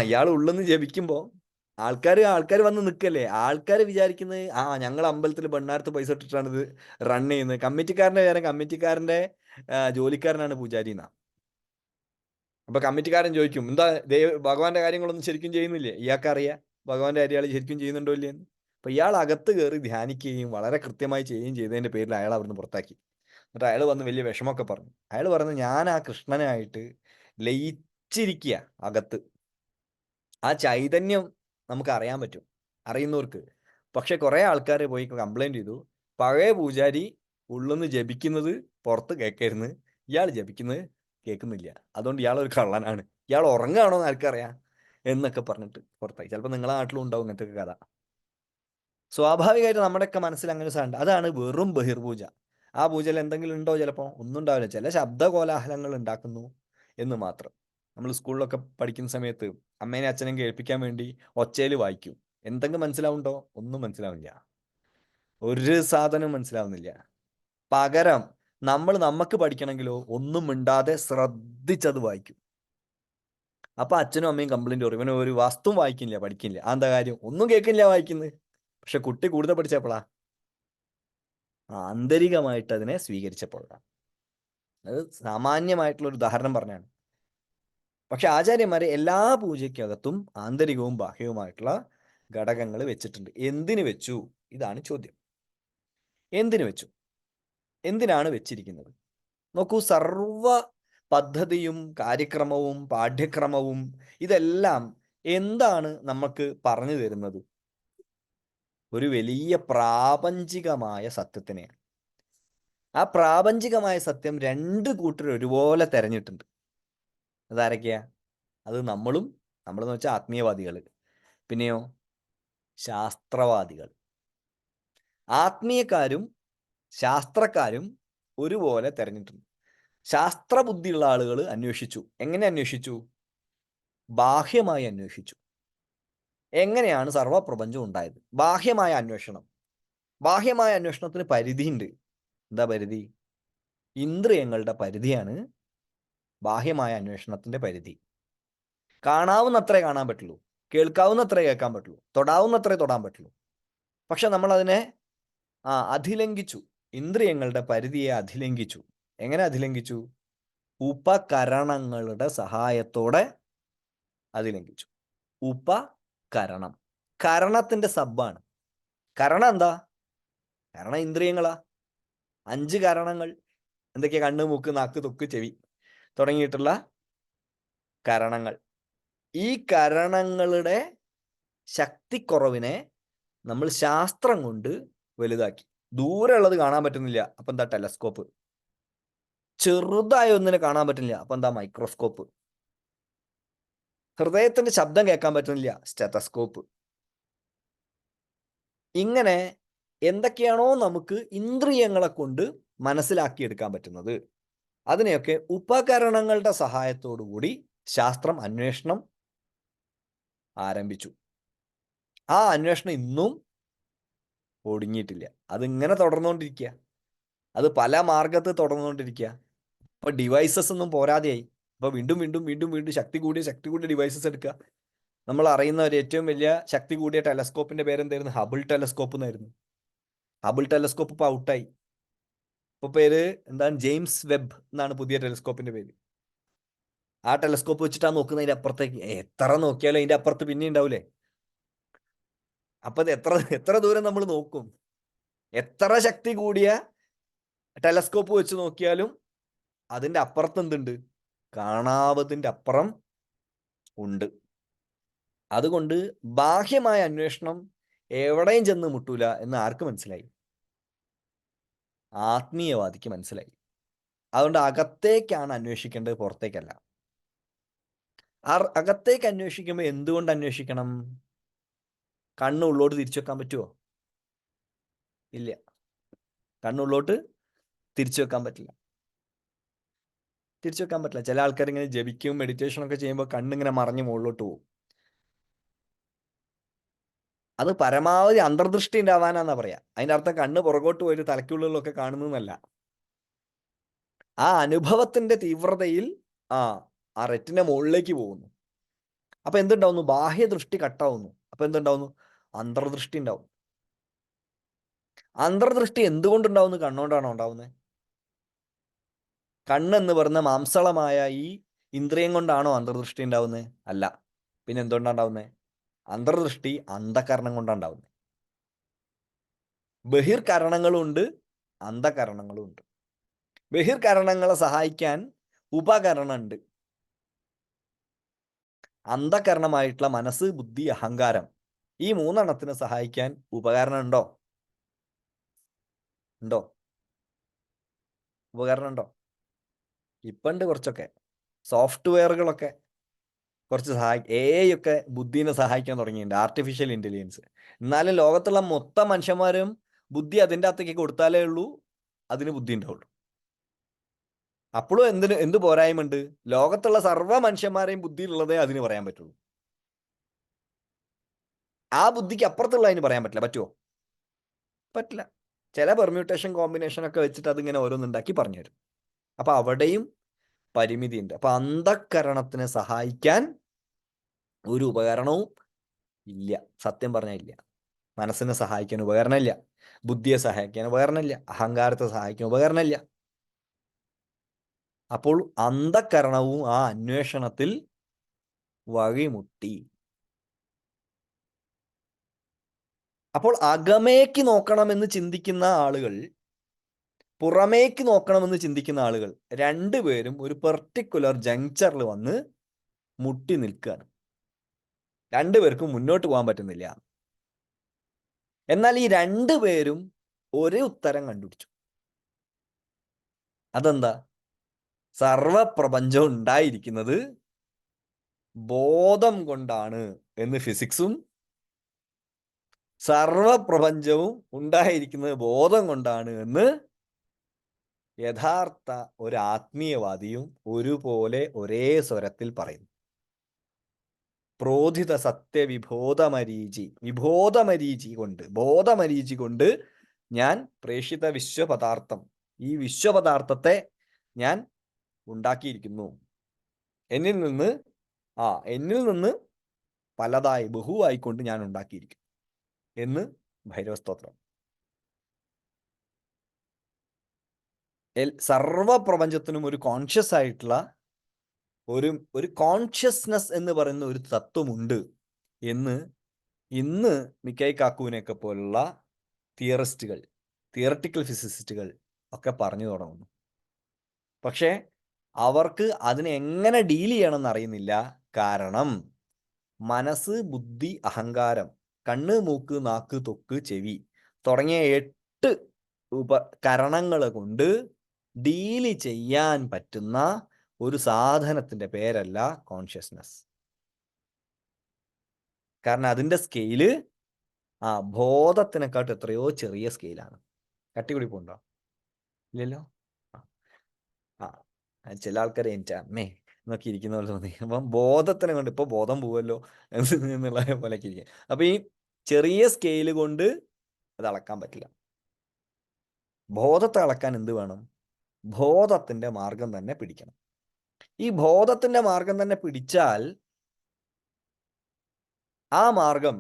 ഇയാൾ ഉള്ളിൽ നിന്ന് ജപിക്കുമ്പോ ആൾക്കാർ വന്ന് നിൽക്കല്ലേ, ആൾക്കാർ വിചാരിക്കുന്നത് ഞങ്ങൾ അമ്പലത്തിൽ ഭണ്ണാരത്ത് പൈസ ഇട്ടിട്ടാണ് ഇത് റൺ ചെയ്യുന്നത്. കമ്മിറ്റിക്കാരന്റെ വിചാരം കമ്മിറ്റിക്കാരന്റെ ജോലിക്കാരനാണ് പൂജാരി എന്നാ. അപ്പൊ കമ്മിറ്റിക്കാരൻ ചോദിക്കും, എന്താ ഭഗവാന്റെ കാര്യങ്ങളൊന്നും ശരിക്കും ചെയ്യുന്നില്ലേ? ഇയാൾക്കറിയാം ഭഗവാന്റെ കാര്യം അയാൾ ശരിക്കും ചെയ്യുന്നുണ്ടോ ഇല്ലേന്ന്. അപ്പൊ ഇയാൾ അകത്ത് കയറി ധ്യാനിക്കുകയും വളരെ കൃത്യമായി ചെയ്യുകയും ചെയ്തതിന്റെ പേരിൽ അയാൾ അവിടുന്ന് പുറത്താക്കി. എന്നിട്ട് അയാൾ വന്ന് വലിയ വിഷമമൊക്കെ പറഞ്ഞു. അയാൾ പറഞ്ഞു, ഞാൻ ആ കൃഷ്ണനായിട്ട് ലയിച്ചിരിക്കുക അകത്ത്. ആ ചൈതന്യം നമുക്ക് അറിയാൻ പറ്റും, അറിയുന്നവർക്ക്. പക്ഷെ കുറെ ആൾക്കാർ പോയി കംപ്ലൈന്റ് ചെയ്തു, പഴയ പൂജാരി ഉള്ളിന്ന് ജപിക്കുന്നത് പുറത്ത് കേൾക്കരുന്ന്, ഇയാൾ ജപിക്കുന്നത് കേൾക്കുന്നില്ല, അതുകൊണ്ട് ഇയാൾ ഒരു കള്ളനാണ്, ഇയാൾ ഉറങ്ങുകയാണോ എന്ന് ആർക്കറിയാം എന്നൊക്കെ പറഞ്ഞിട്ട് പുറത്തായി. ചിലപ്പോൾ നിങ്ങളെ നാട്ടിലും ഉണ്ടാവും ഇങ്ങനത്തെ കഥ. സ്വാഭാവികമായിട്ട് നമ്മുടെയൊക്കെ മനസ്സിൽ അങ്ങനെ ഒരു സാധനം. അതാണ് വെറും ബഹിർപൂജ. ആ പൂജയിൽ എന്തെങ്കിലും ഉണ്ടോ? ചിലപ്പോൾ ഒന്നും ഉണ്ടാവില്ല, ചില ശബ്ദ കോലാഹലങ്ങൾ ഉണ്ടാക്കുന്നു എന്ന് മാത്രം. നമ്മൾ സ്കൂളിലൊക്കെ പഠിക്കുന്ന സമയത്ത് അമ്മേനെ അച്ഛനെയും കേൾപ്പിക്കാൻ വേണ്ടി ഒച്ചയിൽ വായിക്കും. എന്തെങ്കിലും മനസ്സിലാവുണ്ടോ? ഒന്നും മനസ്സിലാവില്ല, ഒരു സാധനം മനസ്സിലാവുന്നില്ല. പകരം നമ്മൾ നമുക്ക് പഠിക്കണമെങ്കിലോ ഒന്നും മിണ്ടാതെ ശ്രദ്ധിച്ചത് വായിക്കും. അപ്പൊ അച്ഛനും അമ്മയും കംപ്ലൈന്റ് പറയും, ഇവന് ഒരു വസ്തു വായിക്കില്ല, പഠിക്കില്ല. എന്താ കാര്യം? ഒന്നും കേൾക്കില്ല വായിക്കുന്നത്. പക്ഷെ കുട്ടി കൂടുതൽ പഠിച്ചപ്പോഴാ ആന്തരികമായിട്ട് അതിനെ സ്വീകരിച്ചപ്പോഴാണ്. അത് സാമാന്യമായിട്ടുള്ള ഒരു ഉദാഹരണം പറഞ്ഞാണ്. പക്ഷെ ആചാര്യന്മാരെ എല്ലാ പൂജയ്ക്കകത്തും ആന്തരികവും ബാഹ്യവുമായിട്ടുള്ള ഘടകങ്ങൾ വെച്ചിട്ടുണ്ട്. എന്തിനു വെച്ചു? ഇതാണ് ചോദ്യം. എന്തിനു വെച്ചു? എന്തിനാണ് വെച്ചിരിക്കുന്നത്? നോക്കൂ, സർവ പദ്ധതിയും കാര്യക്രമവും പാഠ്യക്രമവും ഇതെല്ലാം എന്താണ് നമുക്ക് പറഞ്ഞു തരുന്നത്? ഒരു വലിയ പ്രാപഞ്ചികമായ സത്യത്തിനെയാണ്. ആ പ്രാപഞ്ചികമായ സത്യം രണ്ട് കൂട്ടർ ഒരുപോലെ തെരഞ്ഞിട്ടുണ്ട്. അതാരൊക്കെയാ? അത് നമ്മളെന്ന് വെച്ചാൽ ആത്മീയവാദികൾ, പിന്നെയോ ശാസ്ത്രവാദികൾ. ആത്മീയക്കാരും ശാസ്ത്രക്കാരും ഒരുപോലെ തെരഞ്ഞിട്ടുണ്ട്. ശാസ്ത്രബുദ്ധിയുള്ള ആളുകൾ അന്വേഷിച്ചു. എങ്ങനെ അന്വേഷിച്ചു? ബാഹ്യമായി അന്വേഷിച്ചു. എങ്ങനെയാണ് സർവപ്രപഞ്ചം ഉണ്ടായത്? ബാഹ്യമായ അന്വേഷണം. ബാഹ്യമായ അന്വേഷണത്തിന് പരിധിയുണ്ട്. എന്താ പരിധി? ഇന്ദ്രിയങ്ങളുടെ പരിധിയാണ് ബാഹ്യമായ അന്വേഷണത്തിന്റെ പരിധി. കാണാവുന്നത്രേ കാണാൻ പറ്റുള്ളൂ, കേൾക്കാവുന്നത്രേ കേൾക്കാൻ പറ്റുള്ളൂ, തൊടാവുന്നത്രേ തൊടാൻ പറ്റുള്ളൂ. പക്ഷെ നമ്മൾ അതിനെ അതിലംഘിച്ചു. ഇന്ദ്രിയങ്ങളുടെ പരിധിയെ അതിലംഘിച്ചു. എങ്ങനെ അതിലംഘിച്ചു? ഉപകരണങ്ങളുടെ സഹായത്തോടെ അതിലംഘിച്ചു. ഉപകരണം, കരണത്തിന്റെ സബ്ബാണ്. കരണം എന്താ? കരണം ഇന്ദ്രിയങ്ങളാ. 5 കരണങ്ങൾ എന്തൊക്കെയാ? കണ്ണ്, മൂക്ക്, നാക്ക്, ത്വക്ക്, ചെവി തുടങ്ങിയിട്ടുള്ള കരണങ്ങൾ. ഈ കരണങ്ങളുടെ ശക്തിക്കുറവിനെ നമ്മൾ ശാസ്ത്രം കൊണ്ട് വലുതാക്കി. ദൂരെ ഉള്ളത് കാണാൻ പറ്റുന്നില്ല, അപ്പൊ എന്താ? ടെലസ്കോപ്പ്. ചെറുതായ ഒന്നിനെ കാണാൻ പറ്റുന്നില്ല, അപ്പൊ എന്താ? മൈക്രോസ്കോപ്പ്. ഹൃദയത്തിന്റെ ശബ്ദം കേൾക്കാൻ പറ്റുന്നില്ല, സ്റ്റെതസ്കോപ്പ്. ഇങ്ങനെ എന്തൊക്കെയാണോ നമുക്ക് ഇന്ദ്രിയങ്ങളെ കൊണ്ട് മനസ്സിലാക്കിയെടുക്കാൻ പറ്റുന്നത്, അതിനെയൊക്കെ ഉപകരണങ്ങളുടെ സഹായത്തോടു കൂടി ശാസ്ത്രം അന്വേഷണം ആരംഭിച്ചു. ആ അന്വേഷണം ഇന്നും ഒടുങ്ങിയിട്ടില്ല. അതിങ്ങനെ തുടർന്നുകൊണ്ടിരിക്കുക. അത് പല മാർഗത്ത് തുടർന്നുകൊണ്ടിരിക്കുക. അപ്പൊ ഡിവൈസസ് ഒന്നും പോരാതെയായി. അപ്പൊ വീണ്ടും വീണ്ടും വീണ്ടും വീണ്ടും ശക്തി കൂടിയ ഡിവൈസസ് എടുക്കുക. നമ്മൾ അറിയുന്ന ഒരു ഏറ്റവും വലിയ ശക്തി കൂടിയ ടെലസ്കോപ്പിന്റെ പേരെന്തായിരുന്നു? ഹബിൾ ടെലസ്കോപ്പ് എന്നായിരുന്നു. ഹബിൾ ടെലസ്കോപ്പ് ഇപ്പൊ ഔട്ടായി. ഇപ്പൊ പേര് എന്താണ്? ജെയിംസ് വെബ് എന്നാണ് പുതിയ ടെലസ്കോപ്പിന്റെ പേര്. ആ ടെലസ്കോപ്പ് വെച്ചിട്ടാണ് നോക്കുന്നതിന്റെ അപ്പുറത്തേക്ക്. എത്ര നോക്കിയാലും അതിന്റെ അപ്പുറത്ത് പിന്നെ ഉണ്ടാവൂലേ? അപ്പൊ അത് എത്ര ദൂരം നമ്മൾ നോക്കും? എത്ര ശക്തി കൂടിയ ടെലസ്കോപ്പ് വെച്ച് നോക്കിയാലും അതിന്റെ അപ്പുറത്ത് എന്തുണ്ട്? കാണാവതിന്റെ അപ്പുറം ഉണ്ട്. അതുകൊണ്ട് ബാഹ്യമായ അന്വേഷണം എവിടെയും ചെന്ന് മുട്ടൂല എന്ന് ആർക്ക് മനസ്സിലായി? ആത്മീയവാദിക്ക് മനസ്സിലായി. അതുകൊണ്ട് അകത്തേക്കാണ് അന്വേഷിക്കേണ്ടത്, പുറത്തേക്കല്ല. അകത്തേക്ക് അന്വേഷിക്കുമ്പോൾ എന്തുകൊണ്ട് അന്വേഷിക്കണം? കണ്ണുള്ളോട്ട് തിരിച്ചു വെക്കാൻ പറ്റുമോ? ഇല്ല. കണ്ണുള്ളോട്ട് തിരിച്ചു വെക്കാൻ പറ്റില്ല. ചില ആൾക്കാർ ഇങ്ങനെ ജപിക്കും, മെഡിറ്റേഷൻ ഒക്കെ ചെയ്യുമ്പോൾ കണ്ണിങ്ങനെ മറിഞ്ഞ് മുകളിലോട്ട് പോകും. അത് പരമാവധി അന്തർദൃഷ്ടി ഉണ്ടാവാനാന്നാ പറയാ. അതിന്റെ അർത്ഥം കണ്ണ് പുറകോട്ട് പോയിട്ട് തലയ്ക്കുള്ളിലൊക്കെ കാണുന്നതല്ല. ആ അനുഭവത്തിന്റെ തീവ്രതയിൽ ആ റെറ്റിന്റെ മുകളിലേക്ക് പോകുന്നു. അപ്പൊ എന്തുണ്ടാവുന്നു? ബാഹ്യദൃഷ്ടി കട്ടാവുന്നു. അപ്പൊ എന്തുണ്ടാവുന്നു? അന്തർദൃഷ്ടി ഉണ്ടാവും. അന്തർദൃഷ്ടി എന്തുകൊണ്ടുണ്ടാവുന്നു? കണ്ണുകൊണ്ടാണോ ഉണ്ടാവുന്നത്? കണ്ണെന്ന് പറഞ്ഞ മാംസളമായ ഈ ഇന്ദ്രിയം കൊണ്ടാണോ അന്തർദൃഷ്ടി ഉണ്ടാവുന്നത്? അല്ല. പിന്നെ എന്തുകൊണ്ടാണ് ഉണ്ടാവുന്നത്? അന്തർദൃഷ്ടി അന്ധകരണം കൊണ്ടാണ് ഉണ്ടാവുന്നത്. ബഹിർകരണങ്ങളും ഉണ്ട്, അന്ധകരണങ്ങളും ഉണ്ട്. ബഹിർകരണങ്ങളെ സഹായിക്കാൻ ഉപകരണം ഉണ്ട്. അന്ധകരണമായിട്ടുള്ള മനസ്സ്, ബുദ്ധി, അഹങ്കാരം, ഈ 3 സഹായിക്കാൻ ഉപകരണം ഉണ്ടോ? ഉപകരണം ഉണ്ടോ? ഇപ്പം ഉണ്ട്. കുറച്ചൊക്കെ സോഫ്റ്റ്വെയറുകളൊക്കെ കുറച്ച് AI ഒക്കെ ബുദ്ധിനെ സഹായിക്കാൻ തുടങ്ങിയിട്ടുണ്ട്, ആർട്ടിഫിഷ്യൽ ഇന്റലിജൻസ്. എന്നാലും ലോകത്തുള്ള മൊത്തം മനുഷ്യന്മാരും ബുദ്ധി അതിൻ്റെ അകത്തേക്ക് കൊടുത്താലേ ഉള്ളൂ അതിന് ബുദ്ധി ഉണ്ടാവുള്ളൂ. അപ്പോഴും എന്ത് പോരായ്മയുണ്ട്? ലോകത്തുള്ള സർവ്വ മനുഷ്യന്മാരെയും ബുദ്ധി ഉള്ളതേ അതിന് പറയാൻ പറ്റുള്ളൂ. ആ ബുദ്ധിക്ക് അപ്പുറത്തുള്ള അതിന് പറയാൻ പറ്റില്ല. പറ്റുമോ? പറ്റില്ല. ചില പെർമ്യൂട്ടേഷൻ കോമ്പിനേഷൻ ഒക്കെ വെച്ചിട്ട് അതിങ്ങനെ ഓരോന്നുണ്ടാക്കി പറഞ്ഞു തരും. അപ്പൊ അവിടെയും പരിമിതിയുണ്ട്. അപ്പൊ അന്ധകരണത്തിനെ സഹായിക്കാൻ ഒരു ഉപകരണവും ഇല്ല. സത്യം പറഞ്ഞാൽ ഇല്ല. മനസ്സിനെ സഹായിക്കാൻ ഉപകരണമില്ല, ബുദ്ധിയെ സഹായിക്കാൻ ഉപകരണമില്ല, അഹങ്കാരത്തെ സഹായിക്കാൻ ഉപകരണമില്ല. അപ്പോൾ അന്ധകരണവും ആ അന്വേഷണത്തിൽ വഴിമുട്ടി. അപ്പോൾ അകമേക്ക് നോക്കണമെന്ന് ചിന്തിക്കുന്ന ആളുകൾ, പുറമേക്ക് നോക്കണമെന്ന് ചിന്തിക്കുന്ന ആളുകൾ, രണ്ടുപേരും ഒരു പെർട്ടിക്കുലർ ജങ്ചറിൽ വന്ന് മുട്ടി നിൽക്കുകയാണ്. രണ്ടുപേർക്കും മുന്നോട്ട് പോകാൻ പറ്റുന്നില്ല. എന്നാൽ ഈ രണ്ടുപേരും ഒരേ ഉത്തരം കണ്ടുപിടിച്ചു. അതെന്താ? സർവപ്രപഞ്ചം ഉണ്ടായിരിക്കുന്നത് ബോധം കൊണ്ടാണ് എന്ന് ഫിസിക്സും, സർവപ്രപഞ്ചവും ഉണ്ടായിരിക്കുന്നത് ബോധം കൊണ്ടാണ് എന്ന് യഥാർത്ഥ ഒരു ആത്മീയവാദിയും ഒരുപോലെ ഒരേ സ്വരത്തിൽ പറയുന്നു. പ്രോധിത സത്യവിബോധമരീചി, ബോധമരീചി കൊണ്ട് ഞാൻ പ്രേഷിത വിശ്വപദാർത്ഥം ഈ വിശ്വപദാർത്ഥത്തെ ഞാൻ ഉണ്ടാക്കിയിരിക്കുന്നു. എന്നിൽ നിന്ന് പലതായി ബഹുവായിക്കൊണ്ട് ഞാൻ ഉണ്ടാക്കിയിരിക്കും എന്ന് ഭൈരവസ്തോത്രം. സർവപ്രപഞ്ചത്തിനും ഒരു കോൺഷ്യസ് ആയിട്ടുള്ള ഒരു കോൺഷ്യസ്നെസ് എന്ന് പറയുന്ന ഒരു തത്വമുണ്ട് എന്ന് ഇന്ന് മിക്കൈ കാക്കുവിനെയൊക്കെ പോലുള്ള തിയററ്റിക്കൽ ഫിസിസിസ്റ്റുകൾ ഒക്കെ പറഞ്ഞു തുടങ്ങുന്നു. പക്ഷേ അവർക്ക് അതിനെ എങ്ങനെ ഡീൽ ചെയ്യണമെന്ന് അറിയുന്നില്ല. കാരണം മനസ്സ്, ബുദ്ധി, അഹങ്കാരം, കണ്ണ്, മൂക്ക്, നാക്ക്, തൊക്ക്, ചെവി തുടങ്ങിയ 8 ഉപകരണങ്ങൾ കൊണ്ട് ഡീല് ചെയ്യാൻ പറ്റുന്ന ഒരു സാധനത്തിന്റെ പേരല്ല കോൺഷ്യസ്നെസ്. കാരണം അതിന്റെ സ്കെയില് ബോധത്തിനെക്കാട്ട് എത്രയോ ചെറിയ സ്കെയിലാണ്. കട്ടിപിടിപ്പുണ്ടോ? ഇല്ലല്ലോ. ചില ആൾക്കാരെ എൻ്റെ അമ്മേ എന്നൊക്കെ ഇരിക്കുന്ന പോലെ തോന്നി. അപ്പം ബോധത്തിനെ കൊണ്ട് ഇപ്പൊ ബോധം പോവല്ലോ എന്നുള്ള പോലെയൊക്കെ ഇരിക്കുക. അപ്പൊ ഈ ചെറിയ സ്കെയില് കൊണ്ട് അത് അളക്കാൻ പറ്റില്ല. ബോധത്തെ അളക്കാൻ എന്ത് വേണം? ബോധത്തിന്റെ മാർഗം തന്നെ പിടിക്കണം. ഈ ബോധത്തിന്റെ മാർഗം തന്നെ പിടിച്ചാൽ ആ മാർഗം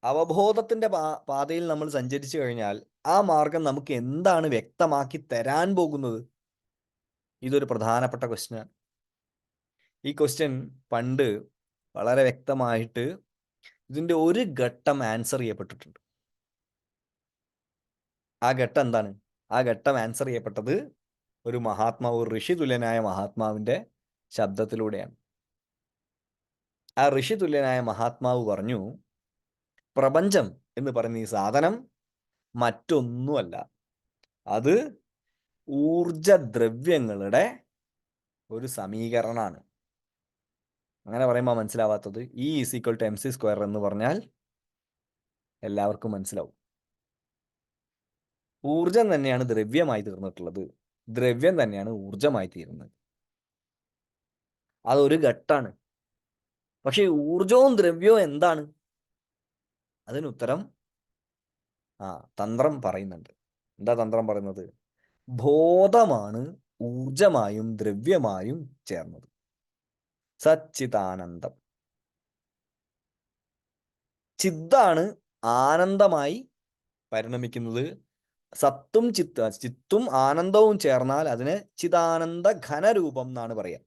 അവബോധത്തിന്റെ പാതയിൽ നമ്മൾ സഞ്ചരിച്ചു കഴിഞ്ഞാൽ ആ മാർഗം നമുക്ക് എന്താണ് വ്യക്തമാക്കി തരാൻ പോകുന്നത്? ഇതൊരു പ്രധാനപ്പെട്ട ക്വസ്റ്റ്യനാണ്. ഈ ക്വസ്റ്റ്യൻ പണ്ട് വളരെ വ്യക്തമായിട്ട് ഇതിന്റെ ഒരു ഘട്ടം ആൻസർ ചെയ്യപ്പെട്ടിട്ടുണ്ട്. ആ ഘട്ടം എന്താണ്? ആ ഘട്ടം ആൻസർ ചെയ്യപ്പെട്ടത് ഒരു മഹാത്മാവ്, ഒരു ഋഷി തുല്യനായ മഹാത്മാവിന്റെ ശബ്ദത്തിലൂടെയാണ്. ആ ഋഷി തുല്യനായ മഹാത്മാവ് പറഞ്ഞു, പ്രപഞ്ചം എന്ന് പറയുന്ന ഈ സാധനം മറ്റൊന്നുമല്ല, അത് ഊർജദ്രവ്യങ്ങളുടെ ഒരു സമീകരണമാണ്. അങ്ങനെ പറയുമ്പോൾ മനസ്സിലാവാത്തത് E = mc² എന്ന് പറഞ്ഞാൽ എല്ലാവർക്കും മനസ്സിലാവും. ഊർജം തന്നെയാണ് ദ്രവ്യമായി തീർന്നിട്ടുള്ളത്, ദ്രവ്യം തന്നെയാണ് ഊർജമായി തീരുന്നത്. അതൊരു ഘട്ടാണ്. പക്ഷെ ഊർജവും ദ്രവ്യവും എന്താണ്? അതിനുത്തരം തന്ത്രം പറയുന്നുണ്ട്. എന്താ തന്ത്രം പറയുന്നത്? ബോധമാണ് ഊർജമായും ദ്രവ്യമായും ചേർന്നത്. സച്ചിദാനന്ദം. ചിത്താണ് ആനന്ദമായി പരിണമിക്കുന്നത്. സത്തും ചിത്തും ആനന്ദവും ചേർന്നാൽ അതിന് ചിദാനന്ദ ഘനരൂപം എന്നാണ് പറയുക.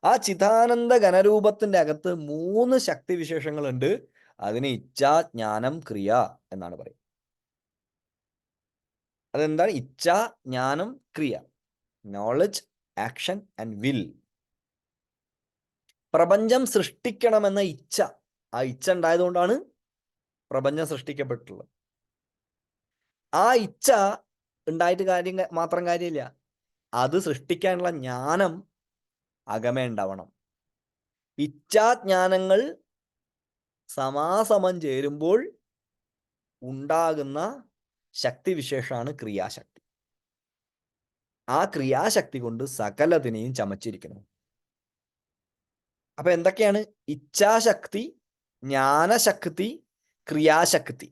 ആ ചിദാനന്ദ ഘനരൂപത്തിന്റെ അകത്ത് 3 ശക്തിവിശേഷങ്ങളുണ്ട്. അതിന് ഇച്ഛ, ജ്ഞാനം, ക്രിയ എന്നാണ് പറയുക. അതെന്താണ്? ഇച്ഛ, ജ്ഞാനം, ക്രിയ. Knowledge, action and will. പ്രപഞ്ചം സൃഷ്ടിക്കണമെന്ന ഇച്ഛ, ആ ഇച്ഛ ഉണ്ടായതുകൊണ്ടാണ് പ്രപഞ്ചം സൃഷ്ടിക്കപ്പെട്ടിട്ടുള്ളത്. ആ ഇച്ഛ ഉണ്ടായിട്ട് മാത്രം കാര്യമില്ല, അത് സൃഷ്ടിക്കാനുള്ള ജ്ഞാനം അകമേ ഉണ്ടാവണം. ഇച്ഛാജ്ഞാനങ്ങൾ സമാസമം ചേരുമ്പോൾ ഉണ്ടാകുന്ന ശക്തിവിശേഷമാണ് ക്രിയാശക്തി. ആ ക്രിയാശക്തി കൊണ്ട് സകലതിനെയും ചമച്ചിരിക്കുന്നു. അപ്പൊ എന്തൊക്കെയാണ്? ഇച്ഛാശക്തി, ജ്ഞാനശക്തി, ക്രിയാശക്തി.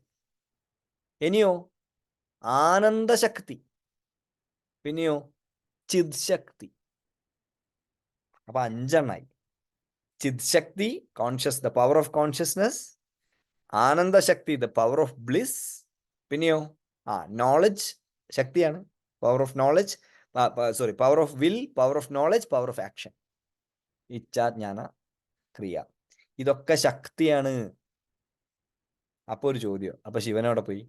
ഇനിയോ ആനന്ദശക്തി, പിന്നെയോ ചിത് ശക്തി. അപ്പൊ 5 എണ്ണായി. ചിത് ശക്തി, conscious, the power of consciousness. ആനന്ദശക്തി, ദ പവർ ഓഫ് ബ്ലിസ്. പിന്നെയോ നോളജ് ശക്തിയാണ്, power of knowledge, power of will, power of knowledge, power of action. ഇച്ഛാജ്ഞാന ക്രിയ, ഇതൊക്കെ ശക്തിയാണ്. അപ്പൊ ഒരു ചോദ്യം, അപ്പൊ ശിവനോടെ പോയി?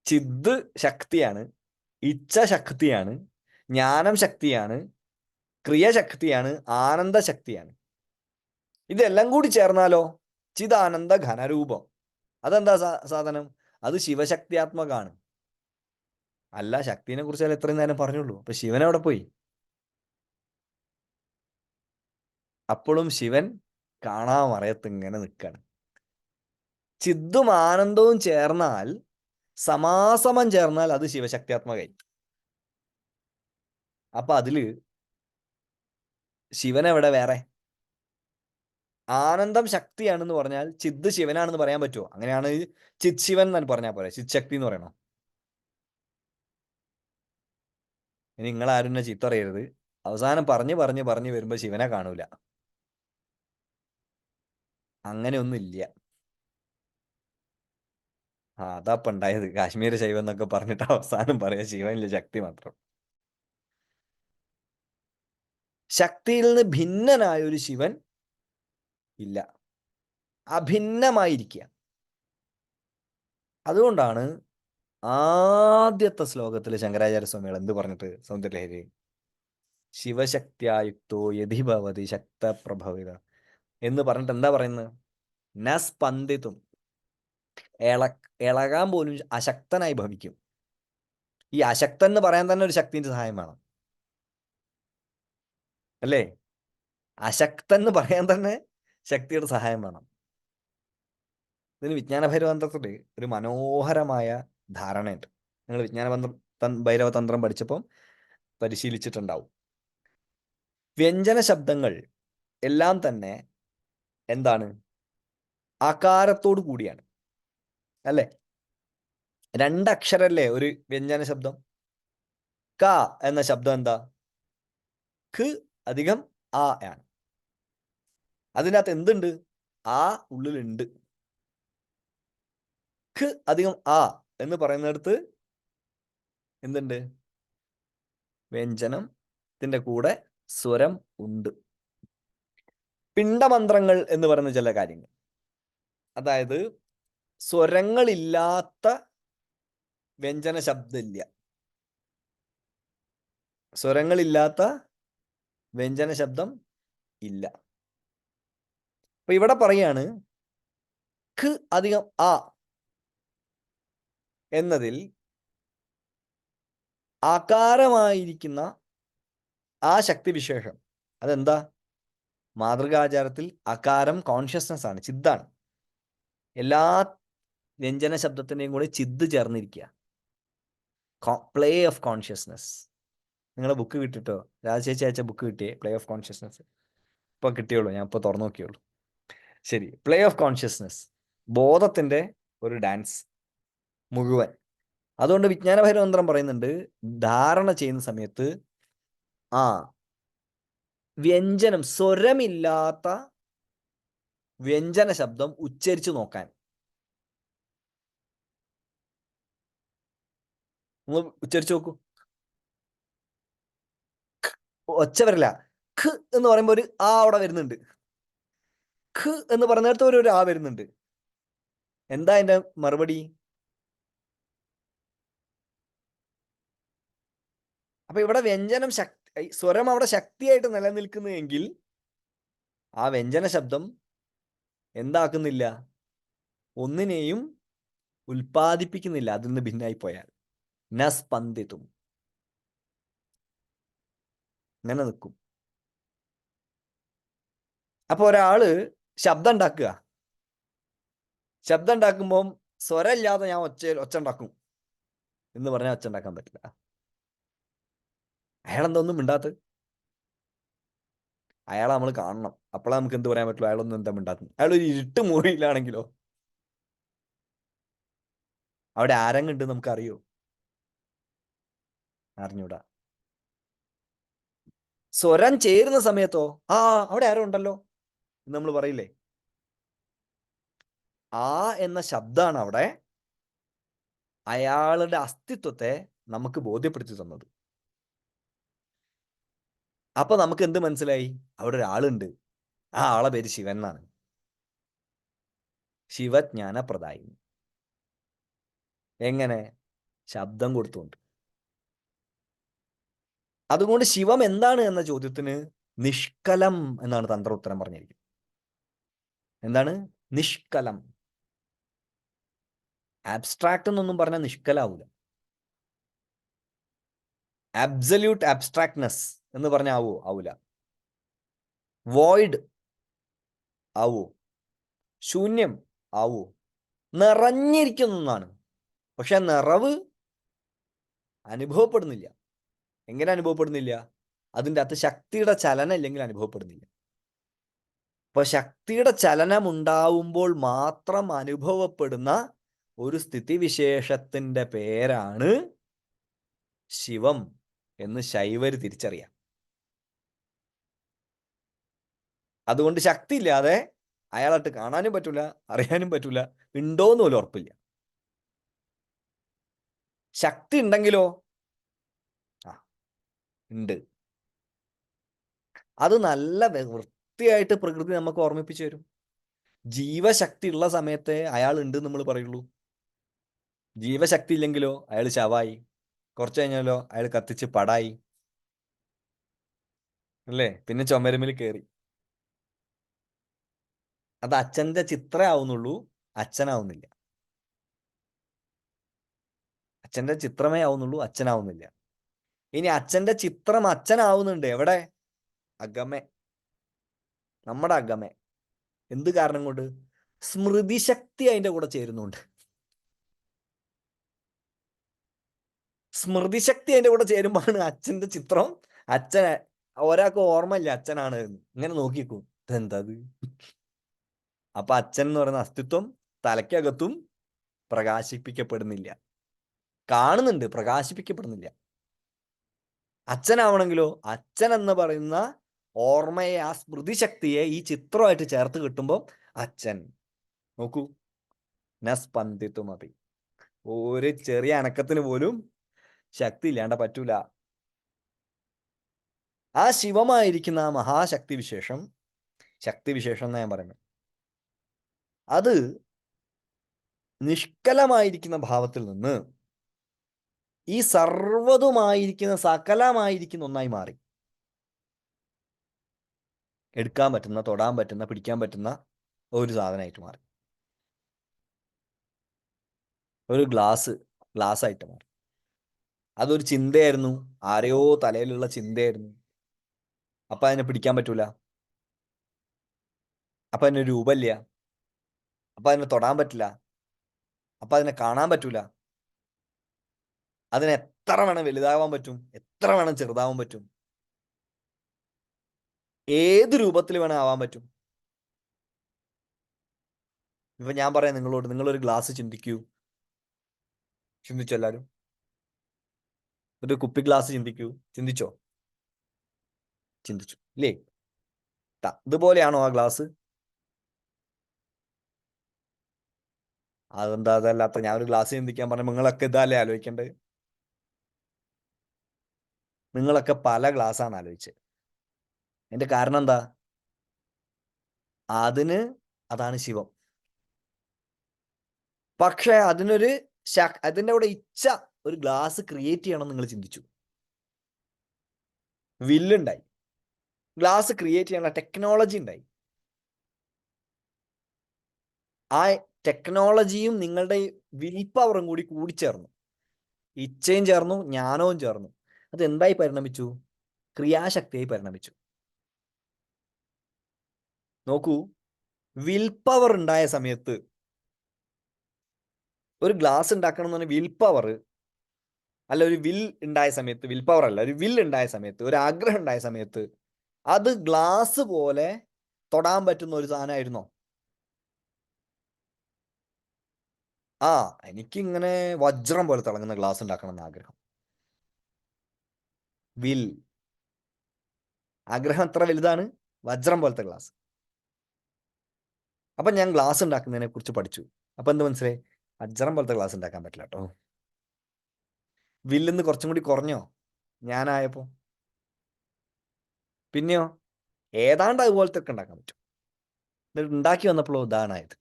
ചിത് ശക്തിയാണ്, ഇച്ഛ ശക്തിയാണ്, ജ്ഞാനം ശക്തിയാണ്, ക്രിയ ശക്തിയാണ്, ആനന്ദ ശക്തിയാണ്. ഇതെല്ലാം കൂടി ചേർന്നാലോ ചിദാനന്ദ ഘനരൂപം. അതെന്താ സാധനം? അത് ശിവശക്തിയാത്മകാണ്. അല്ല, ശക്തിനെ കുറിച്ച് എത്രയും നേരം പറഞ്ഞുള്ളൂ. അപ്പൊ ശിവൻ എവിടെ പോയി? അപ്പോഴും ശിവൻ കാണാമറയത്ത് ഇങ്ങനെ നിൽക്കാണ്. ചിദ്തും ആനന്ദവും ചേർന്നാൽ, സമാസമം ചേർന്നാൽ അത് ശിവശക്തിയാത്മകായി. അപ്പൊ അതില് ശിവനെവിടെ വേറെ? ആനന്ദം ശക്തിയാണെന്ന് പറഞ്ഞാൽ ചിദ് ശിവനാണെന്ന് പറയാൻ പറ്റുമോ? അങ്ങനെയാണ് ചിത് ശിവൻ എന്ന് പറഞ്ഞാൽ പോരെ, ചിത് ശക്തി എന്ന് പറയണോ? ഇനി നിങ്ങളാരും എന്നെ ചീത്ത അറിയരുത്. അവസാനം പറഞ്ഞു വരുമ്പോൾ ശിവനെ കാണൂല. അങ്ങനെയൊന്നും ഇല്ല. അതാപ്പം ഉണ്ടായത്. കാശ്മീർ ശൈവം എന്നൊക്കെ പറഞ്ഞിട്ട് അവസാനം പറയാ ശിവനില്ല, ശക്തി മാത്രം. ശക്തിയിൽ നിന്ന് ഭിന്നനായ ഒരു ശിവൻ ഇല്ല, അഭിന്നമായിരിക്കുക. അതുകൊണ്ടാണ് ആദ്യത്തെ ശ്ലോകത്തിൽ ശങ്കരാചാര്യസ്വാമികൾ എന്ത് പറഞ്ഞിട്ട് സൗന്ദര്യലഹരി, ശിവശക്തിയായുക്തോ യതി ഭവതി ശക്തപ്രഭവിത എന്ന് പറഞ്ഞിട്ട് എന്താ പറയുന്നത്? ന സ്പന്ദിതും, ഇളകാൻ പോലും അശക്തനായി ഭവിക്കും. ഈ അശക്തൻ എന്ന് പറയാൻ തന്നെ ഒരു ശക്തിന്റെ സഹായം വേണം, അല്ലേ? അശക്തൻ എന്ന് പറയാൻ തന്നെ ശക്തിയുടെ സഹായം വേണം. ഇതിന് വിജ്ഞാന ഭൈരവതന്ത്രത്തിൽ ഒരു മനോഹരമായ ധാരണയുണ്ട്. നിങ്ങൾ ഭൈരവതന്ത്രം പഠിച്ചപ്പം പരിശീലിച്ചിട്ടുണ്ടാവും. വ്യഞ്ജന ശബ്ദങ്ങൾ എല്ലാം തന്നെ എന്താണ്? ആകാരത്തോടു കൂടിയാണ്, അല്ലേ? രണ്ടക്ഷരല്ലേ ഒരു വ്യഞ്ജന ശബ്ദം? ക എന്ന ശബ്ദം എന്താ? ഖ് അധികം ആ ആണ്. അതിനകത്ത് എന്തുണ്ട്? ആ ഉള്ളിലുണ്ട്. ഖ് അധികം ആ എന്ന് പറയുന്നിടത്ത് എന്തുണ്ട്? വ്യഞ്ജനത്തിന്റെ കൂടെ സ്വരം ഉണ്ട്. പിണ്ടമന്ത്രങ്ങൾ എന്ന് പറയുന്ന ചില കാര്യങ്ങൾ, അതായത് സ്വരങ്ങളില്ലാത്ത വ്യഞ്ജന ശബ്ദമില്ല. സ്വരങ്ങളില്ലാത്ത വ്യഞ്ജന ശബ്ദം ഇല്ല. അപ്പൊ ഇവിടെ പറയാണ് ഖ് അധികം ആ എന്നതിൽ ആകാരമായിരിക്കുന്ന ആ ശക്തിവിശേഷം അതെന്താ? മാതൃകാചാരത്തിൽ അകാരം കോൺഷ്യസ്നസ് ആണ്, ചിദ്ദാണ്. എല്ലാ വ്യഞ്ജന ശബ്ദത്തിൻ്റെയും കൂടെ ചിദ് ചേർന്നിരിക്കുക, പ്ലേ ഓഫ് കോൺഷ്യസ്നസ്. നിങ്ങളെ ബുക്ക് കിട്ടിട്ടോ? രാജശേഷി അയച്ച ബുക്ക് കിട്ടിയേ, പ്ലേ ഓഫ് കോൺഷ്യസ്നസ്. ഇപ്പൊ കിട്ടിയുള്ളൂ, ഞാൻ ഇപ്പോൾ തുറന്നു നോക്കിയുള്ളൂ. ശരി, പ്ലേ ഓഫ് കോൺഷ്യസ്നസ്, ബോധത്തിന്റെ ഒരു ഡാൻസ് മുഴുവൻ. അതുകൊണ്ട് വിജ്ഞാന ഭൈരവതന്ത്രം പറയുന്നുണ്ട്, ധാരണ ചെയ്യുന്ന സമയത്ത് വ്യഞ്ജനം, സ്വരമില്ലാത്ത വ്യഞ്ജന ശബ്ദം ഉച്ചരിച്ചു നോക്കാൻ. നിങ്ങൾ ഉച്ചരിച്ചു നോക്കൂ. ഒച്ച വരില്ല. ഖ് എന്ന് പറയുമ്പോൾ ഒരു ആ അവിടെ വരുന്നുണ്ട്. ഖ് എന്ന് പറഞ്ഞിടത്ത് ഒരു ആ വരുന്നുണ്ട്. എന്താ അതിന്റെ മറുപടി? അപ്പൊ ഇവിടെ വ്യഞ്ജനം സ്വരം അവിടെ ശക്തിയായിട്ട് നിലനിൽക്കുന്നുവെങ്കിൽ ആ വ്യഞ്ജന ശബ്ദം എന്താക്കുന്നില്ല? ഒന്നിനെയും ഉൽപ്പാദിപ്പിക്കുന്നില്ല. അതിൽ നിന്ന് ഭിന്നായി പോയാൽ നസ്പന്ദിതും അങ്ങനെ നിൽക്കും. അപ്പൊ ഒരാള് ശബ്ദം ഉണ്ടാക്കുക, ശബ്ദം ഉണ്ടാക്കുമ്പോൾ സ്വരം ഇല്ലാതെ ഞാൻ ഒച്ച ഉണ്ടാക്കും എന്ന് പറഞ്ഞാൽ ഒച്ച ഉണ്ടാക്കാൻ പറ്റില്ല. അയാളെന്തൊന്നും മിണ്ടാത്ത? അയാളെ നമ്മൾ കാണണം, അപ്പോഴേ നമുക്ക് എന്ത് പറയാൻ പറ്റുള്ളൂ? അയാളൊന്നും എന്താ മിണ്ടാത്തത്? അയാൾ ഒരു ഇരുട്ട് മുറിയിലാണെങ്കിലോ അവിടെ ആരെങ്കിലും നമുക്ക് അറിയോ? അറിഞ്ഞൂടാ. സ്വരം ചേരുന്ന സമയത്തോ അവിടെ ആരോ ഉണ്ടല്ലോ എന്ന് നമ്മൾ പറയില്ലേ? ആ എന്ന ശബ്ദമാണ് അവിടെ അയാളുടെ അസ്തിത്വത്തെ നമുക്ക് ബോധ്യപ്പെടുത്തി തന്നത്. അപ്പൊ നമുക്ക് എന്ത് മനസ്സിലായി? അവിടെ ഒരാളുണ്ട്, ആ ആളെ പേര് ശിവൻ എന്നാണ്. ശിവജ്ഞാനപ്രദായി. എങ്ങനെ? ശബ്ദം കൊടുത്തുകൊണ്ട്. അതുകൊണ്ട് ശിവം എന്താണ് എന്ന ചോദ്യത്തിന് നിഷ്കലം എന്നാണ് തന്ത്ര ഉത്തരം പറഞ്ഞിരിക്കുന്നത്. എന്താണ് നിഷ്കലം? ആബ്സ്ട്രാക്ട് എന്നൊന്നും പറഞ്ഞാൽ നിഷ്കലാവൂല. അബ്സല്യൂട്ട് ആബ്സ്ട്രാക്ട്നെസ് എന്ന് പറഞ്ഞാൽ ആവൂല. വോയിഡ് ആവോ? ശൂന്യം ആവോ? നിറഞ്ഞിരിക്കുന്നതാണ്. പക്ഷെ നിറവ് അനുഭവപ്പെടുന്നില്ല. എങ്ങനെ അനുഭവപ്പെടുന്നില്ല? അതിൻ്റെ അകത്ത് ശക്തിയുടെ ചലനം ഇല്ലെങ്കിൽ അനുഭവപ്പെടുന്നില്ല. അപ്പൊ ശക്തിയുടെ ചലനം ഉണ്ടാവുമ്പോൾ മാത്രം അനുഭവപ്പെടുന്ന ഒരു സ്ഥിതിവിശേഷത്തിന്റെ പേരാണ് ശിവം എന്ന് ശൈവര് തിരിച്ചറിയാം. അതുകൊണ്ട് ശക്തി ഇല്ലാതെ അയാളായിട്ട് കാണാനും പറ്റൂല, അറിയാനും പറ്റൂല, ഉണ്ടോന്ന് പോലും ഉറപ്പില്ല. ശക്തി ഉണ്ടെങ്കിലോ ഉണ്ട്. അത് നല്ല വൃത്തിയായിട്ട് പ്രകൃതി നമുക്ക് ഓർമ്മിപ്പിച്ചു തരും. ജീവശക്തി ഉള്ള സമയത്തെ അയാൾ ഉണ്ട് നമ്മൾ പറയുള്ളൂ. ജീവശക്തി ഇല്ലെങ്കിലോ അയാൾ ശവായി, കുറച്ച് കഴിഞ്ഞാലോ അയാൾ കത്തിച്ച് പടായി, അല്ലേ? പിന്നെ ചുമരുമ്പിൽ കയറി. അത് അച്ഛന്റെ ചിത്രമേ ആവുന്നുള്ളൂ, അച്ഛനാവുന്നില്ല. അച്ഛന്റെ ചിത്രമേ ആവുന്നുള്ളൂ, അച്ഛനാവുന്നില്ല. ഇനി അച്ഛന്റെ ചിത്രം അച്ഛനാവുന്നുണ്ട് എവിടെ? അകമേ, നമ്മുടെ അകമേ. എന്ത് കാരണം കൊണ്ട്? സ്മൃതിശക്തി അതിന്റെ കൂടെ ചേരുന്നുണ്ട്. സ്മൃതിശക്തി അതിന്റെ കൂടെ ചേരുമ്പോഴാണ് അച്ഛന്റെ ചിത്രം അച്ഛൻ, ഒരാൾക്ക് ഓർമ്മയില്ല അച്ഛനാണ് എന്ന്. ഇങ്ങനെ നോക്കിക്കും, ഇതെന്തത്? അപ്പൊ അച്ഛൻ എന്ന് പറയുന്ന അസ്തിത്വം തലയ്ക്കകത്തും പ്രകാശിപ്പിക്കപ്പെടുന്നില്ല. കാണുന്നുണ്ട്, പ്രകാശിപ്പിക്കപ്പെടുന്നില്ല. അച്ഛനാവണമെങ്കിലോ അച്ഛൻ എന്ന് പറയുന്ന ഓർമ്മയെ, ആ സ്മൃതിശക്തിയെ ഈ ചിത്രമായിട്ട് ചേർത്ത് കിട്ടുമ്പോൾ അച്ഛൻ. നോക്കൂ, നസ്പന്ദിത്വമപി, ഒരു ചെറിയ അനക്കത്തിന് പോലും ശക്തി ഇല്ലാണ്ട പറ്റൂല. ആ ശിവമായിരിക്കുന്ന ആ മഹാശക്തി വിശേഷം, ശക്തിവിശേഷം എന്നാ ഞാൻ പറയുന്നത്, അത് നിഷ്കലമായിരിക്കുന്ന ഭാവത്തിൽ നിന്ന് ഈ സർവ്വതുമായിരിക്കുന്ന, സകലമായിരിക്കുന്ന ഒന്നായി മാറി. എടുക്കാൻ പറ്റുന്ന, തൊടാൻ പറ്റുന്ന, പിടിക്കാൻ പറ്റുന്ന ഒരു സാധനമായിട്ട് മാറി. ഒരു ഗ്ലാസ് ആയിട്ട് മാറി. അതൊരു ചിന്തയായിരുന്നു, ആരെയോ തലയിലുള്ള ചിന്തയായിരുന്നു. അപ്പൊ അതിനെ പിടിക്കാൻ പറ്റൂല, അപ്പൊ അതിന് രൂപമില്ല, അപ്പൊ അതിനെ തൊടാൻ പറ്റില്ല, അപ്പൊ അതിനെ കാണാൻ പറ്റൂല. അതിന് എത്ര വേണം വലുതാവാൻ പറ്റും, എത്ര വേണം ചെറുതാവാൻ പറ്റും, ഏത് രൂപത്തിൽ വേണം ആവാൻ പറ്റും. ഇപ്പൊ ഞാൻ പറയാം നിങ്ങളോട്, നിങ്ങളൊരു ഗ്ലാസ് ചിന്തിക്കൂ. ചിന്തിച്ചോ എല്ലാരും? ഒരു കുപ്പി ഗ്ലാസ് ചിന്തിക്കൂ. ചിന്തിച്ചോ? ചിന്തിച്ചു ഇല്ലേ? ഇതുപോലെയാണോ ആ ഗ്ലാസ്? അതെന്താ അതല്ലാത്ത? ഞാൻ ഒരു ഗ്ലാസ് ചിന്തിക്കാൻ പറഞ്ഞ നിങ്ങളൊക്കെ ഇതല്ലേ ആലോചിക്കേണ്ടത്? നിങ്ങളൊക്കെ പല ഗ്ലാസ്സാണ് ആലോചിച്ചത്. അതിന്റെ കാരണം എന്താ? അതാണ് ശിവം. പക്ഷെ അതിന്റെ കൂടെ ഇച്ഛ, ഒരു ഗ്ലാസ് ക്രിയേറ്റ് ചെയ്യണം നിങ്ങൾ ചിന്തിച്ചു. വില്ലുണ്ടായി, ഗ്ലാസ് ക്രിയേറ്റ് ചെയ്യാനുള്ള ടെക്നോളജി ഉണ്ടായി. ആ ടെക്നോളജിയും നിങ്ങളുടെ വിൽ പവറും കൂടി കൂടിച്ചേർന്നു, ഇച്ഛയും ചേർന്നു, ജ്ഞാനവും ചേർന്നു. അത് എന്തായി പരിണമിച്ചു? ക്രിയാശക്തിയായി പരിണമിച്ചു. നോക്കൂ, വിൽ പവർ ഉണ്ടായ സമയത്ത്, ഒരു ഗ്ലാസ് ഉണ്ടാക്കണം എന്ന് പറഞ്ഞാൽ വിൽ പവർ അല്ല, ഒരു വിൽ ഉണ്ടായ സമയത്ത്, വിൽ പവർ അല്ല, ഒരു വിൽ ഉണ്ടായ സമയത്ത്, ഒരു ആഗ്രഹം ഉണ്ടായ സമയത്ത്, അത് ഗ്ലാസ് പോലെ തൊടാൻ പറ്റുന്ന ഒരു സാധനമായിരുന്നോ? എനിക്കിങ്ങനെ വജ്രം പോലെ തിളങ്ങുന്ന ഗ്ലാസ് ഉണ്ടാക്കണം എന്ന് ആഗ്രഹം. വിൽ, ആഗ്രഹം എത്ര വലുതാണ്? വജ്രം പോലത്തെ ഗ്ലാസ്. അപ്പൊ ഞാൻ ഗ്ലാസ് ഉണ്ടാക്കുന്നതിനെ കുറിച്ച് പഠിച്ചു. അപ്പൊ എന്ത് മനസ്സിലായി? വജ്രം പോലത്തെ ഗ്ലാസ് ഉണ്ടാക്കാൻ പറ്റില്ല കേട്ടോ. വില്ലിന്ന് കുറച്ചും കൂടി കുറഞ്ഞോ ഞാനായപ്പോ? പിന്നെയോ ഏതാണ്ട് അതുപോലത്തെ ഒക്കെ ഉണ്ടാക്കാൻ പറ്റും. എന്നിട്ട് ഉണ്ടാക്കി വന്നപ്പോഴോ ഇതാണായത്.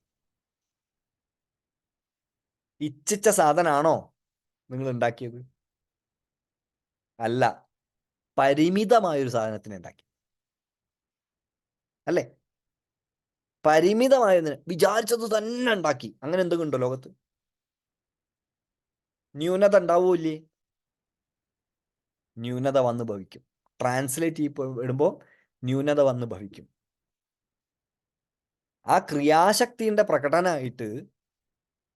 ഇച്ഛിച്ച സാധനാണോ നിങ്ങൾ ഉണ്ടാക്കിയത്? അല്ല, പരിമിതമായൊരു സാധനത്തിന് ഉണ്ടാക്കി, അല്ലേ? പരിമിതമായതിന് വിചാരിച്ചത് തന്നെ ഉണ്ടാക്കി. അങ്ങനെ എന്തെങ്കിലും ഉണ്ടോ ലോകത്ത്? ന്യൂനത ഉണ്ടാവൂല്ലേ? ന്യൂനത വന്ന് ഭവിക്കും. ട്രാൻസ്ലേറ്റ് ഇടുമ്പോൾ ന്യൂനത വന്ന് ഭവിക്കും. ആ ക്രിയാശക്തിയുടെ പ്രകടനമായിട്ട്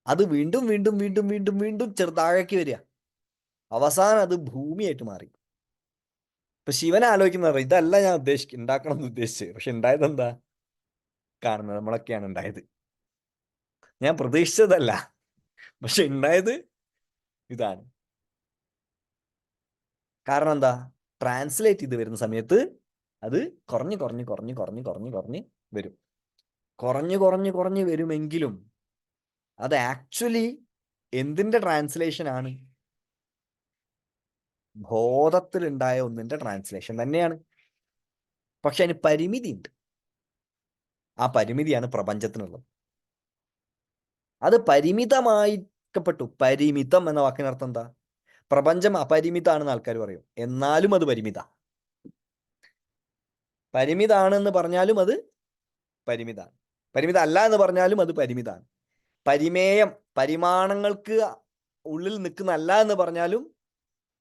അത് വീണ്ടും വീണ്ടും വീണ്ടും വീണ്ടും വീണ്ടും ചെറുതാഴേക്ക് വരിക. അവസാനം അത് ഭൂമിയായിട്ട് മാറി. ഇപ്പൊ ശിവൻ ആലോചിക്കുന്ന ഇതല്ല ഞാൻ ഉണ്ടാക്കണം എന്ന് ഉദ്ദേശിച്ചത്. പക്ഷെ ഉണ്ടായത് എന്താ? കാണുന്നത് നമ്മളൊക്കെയാണ് ഉണ്ടായത്. ഞാൻ പ്രതീക്ഷിച്ചതല്ല, പക്ഷെ ഉണ്ടായത് ഇതാണ്. കാരണം എന്താ? ട്രാൻസ്ലേറ്റ് ചെയ്ത് വരുന്ന സമയത്ത് അത് കുറഞ്ഞ് കുറഞ്ഞ് കുറഞ്ഞ് കുറഞ്ഞ് കുറഞ്ഞ് കുറഞ്ഞ് വരും. കുറഞ്ഞ് കുറഞ്ഞ് കുറഞ്ഞ് വരുമെങ്കിലും അത് ആക്ച്വലി എന്തിന്റെ ട്രാൻസ്ലേഷൻ ആണ്? ബോധത്തിലുണ്ടായ ഒന്നിന്റെ ട്രാൻസ്ലേഷൻ തന്നെയാണ്. പക്ഷെ അതിന് പരിമിതി ഉണ്ട്. ആ പരിമിതിയാണ് പ്രപഞ്ചത്തിനുള്ളത്. അത് പരിമിതമായിക്കപ്പെട്ടു. പരിമിതം എന്ന വാക്കിനർത്ഥം എന്താ? പ്രപഞ്ചം അപരിമിതാണെന്ന് ആൾക്കാർ പറയും, എന്നാലും അത് പരിമിത. പരിമിതാണെന്ന് പറഞ്ഞാലും അത് പരിമിതാണ്. പരിമിത അല്ല എന്ന് പറഞ്ഞാലും അത് പരിമിതാണ്. പരിമേയം, പരിമാണങ്ങൾക്ക് ഉള്ളിൽ നിൽക്കുന്നല്ല എന്ന് പറഞ്ഞാലും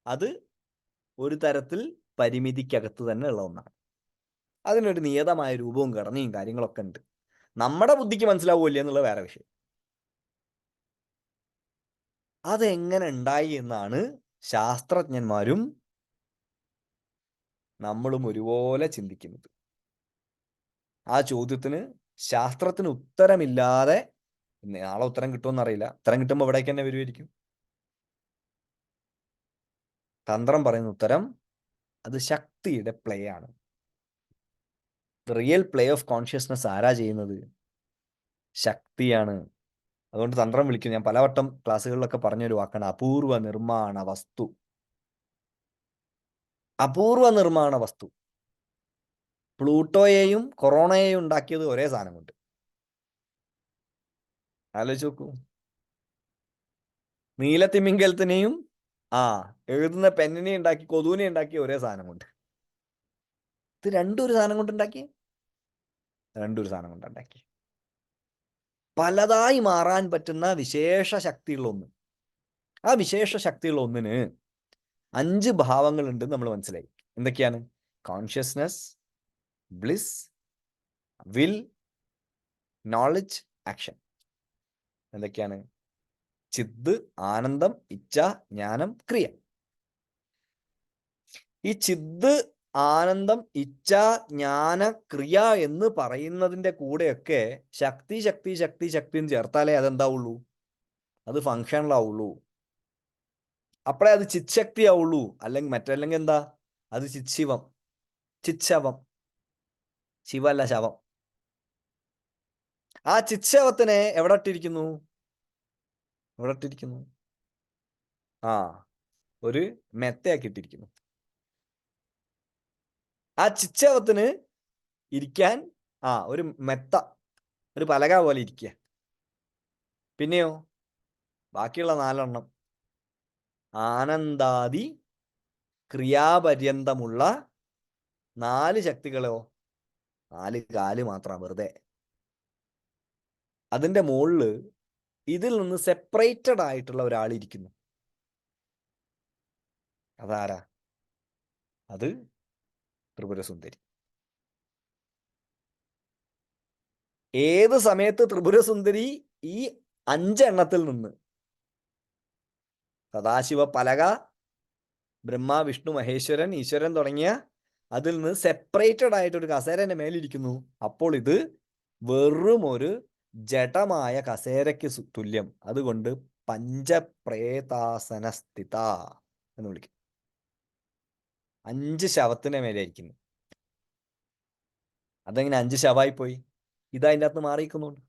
അത് ഒരു തരത്തിൽ പരിമിതിക്കകത്ത് തന്നെ ഉള്ള ഒന്നാണ്. അതിനൊരു നിയതമായ രൂപവും ഘടനയും കാര്യങ്ങളൊക്കെ ഉണ്ട്. നമ്മുടെ ബുദ്ധിക്ക് മനസ്സിലാവില്ല എന്നുള്ള വേറെ വിഷയം. അതെങ്ങനെ ഉണ്ടായി എന്നാണ് ശാസ്ത്രജ്ഞന്മാരും നമ്മളും ഒരുപോലെ ചിന്തിക്കുന്നത്. ആ ചോദ്യത്തിന് ശാസ്ത്രത്തിന് ഉത്തരമില്ലാതെ നാളെ ഉത്തരം കിട്ടുമെന്ന് അറിയില്ല. ഉത്തരം കിട്ടുമ്പോൾ ഇവിടേക്ക് തന്നെ വരുമായിരിക്കും. തന്ത്രം പറയുന്ന ഉത്തരം അത് ശക്തിയുടെ പ്ലേ ആണ്. റിയൽ പ്ലേ ഓഫ് കോൺഷ്യസ്നസ് ആരാ ചെയ്യുന്നത്? ശക്തിയാണ്. അതുകൊണ്ട് തന്ത്രം വിളിക്കും. ഞാൻ പലവട്ടം ക്ലാസ്സുകളിലൊക്കെ പറഞ്ഞൊരു വാക്കാണ് അപൂർവ നിർമ്മാണ വസ്തു. അപൂർവ നിർമ്മാണ വസ്തു. പ്ലൂട്ടോയെയും കൊറോണയെയും ഉണ്ടാക്കിയത് ഒരേ സാധനം കൊണ്ട്. ആലോചിച്ച് നോക്കൂ. നീലത്തിമിംഗലത്തിനെയും എഴുതുന്ന പെന്നിനെ ഉണ്ടാക്കി കൊതുവിനെ ഉണ്ടാക്കി ഒരേ സാധനം കൊണ്ട്. ഇത് രണ്ടും ഒരു സാധനം കൊണ്ട് ഉണ്ടാക്കി. രണ്ടൊരു സാധനം കൊണ്ട് ഉണ്ടാക്കി. പലതായി മാറാൻ പറ്റുന്ന വിശേഷ ശക്തിയുള്ള ഒന്ന്. ആ വിശേഷ ശക്തിയുള്ള ഒന്നിന് 5 ഭാവങ്ങളുണ്ട് നമ്മൾ മനസ്സിലായി. എന്തൊക്കെയാണ്? Consciousness, bliss, will, knowledge, action. എന്തൊക്കെയാണ്? ചിത്ത്, ആനന്ദം, ഇച്ഛ, ജ്ഞാനം, ക്രിയ. ഈ ചിത്ത്, ആനന്ദം, ഇച്ഛ, ജ്ഞാന, ക്രിയ എന്ന് പറയുന്നതിന്റെ കൂടെയൊക്കെ ശക്തി ശക്തി ശക്തി ശക്തി എന്ന് ചേർത്താലേ അതെന്താവുള്ളൂ? അത് ഫങ്ഷനിലാവുള്ളൂ. അപ്പോഴേ അത് ചിത്ശക്തി ആവുള്ളൂ. മറ്റല്ലെങ്കിൽ എന്താ? അത് ചിത്ശിവം, ചിത്ശവം. ശിവല്ല, ശവം. ആ ചിത്ശവത്തിനെ എവിടെ ഇട്ടിരിക്കുന്നു? എവിടെ ഇട്ടിരിക്കുന്നു? ഒരു മെത്തയാക്കി ഇട്ടിരിക്കുന്നു. ആ ചിത്ശവത്തിന് ഇരിക്കാൻ ഒരു മെത്ത, ഒരു പലക പോലെ ഇരിക്കുക. പിന്നെയോ ബാക്കിയുള്ള 4 എണ്ണം ആനന്ദാദി ക്രിയാപര്യന്തമുള്ള 4 ശക്തികളോ 4 കാല് മാത്രം വെറുതെ. അതിന്റെ മുകളില് ഇതിൽ നിന്ന് സെപ്പറേറ്റഡ് ആയിട്ടുള്ള ഒരാൾ ഇരിക്കുന്നു. അതാരാ? അത് ത്രിപുരസുന്ദരി. ഏത് സമയത്ത് ത്രിപുരസുന്ദരി ഈ 5 എണ്ണത്തിൽ നിന്ന് സദാശിവ പലക, ബ്രഹ്മ, വിഷ്ണു, മഹേശ്വരൻ, ഈശ്വരൻ തുടങ്ങിയ അതിൽ നിന്ന് സെപ്പറേറ്റഡ് ആയിട്ട് ഒരു കസേരന്റെ മേലിരിക്കുന്നു. അപ്പോൾ ഇത് വെറും ഒരു ജഡമായ കസേരയ്ക്ക് തുല്യം. അതുകൊണ്ട് പഞ്ചപ്രേതാസന സ്ഥിത എന്ന് വിളിക്കും. 5 ശവത്തിന്റെ മേലെ ഇരിക്കുന്നു. അതെങ്ങനെ 5 ശവമായി പോയി? ഇതതിൻ്റെ അകത്ത് മാറിയിരിക്കുന്നുണ്ട്.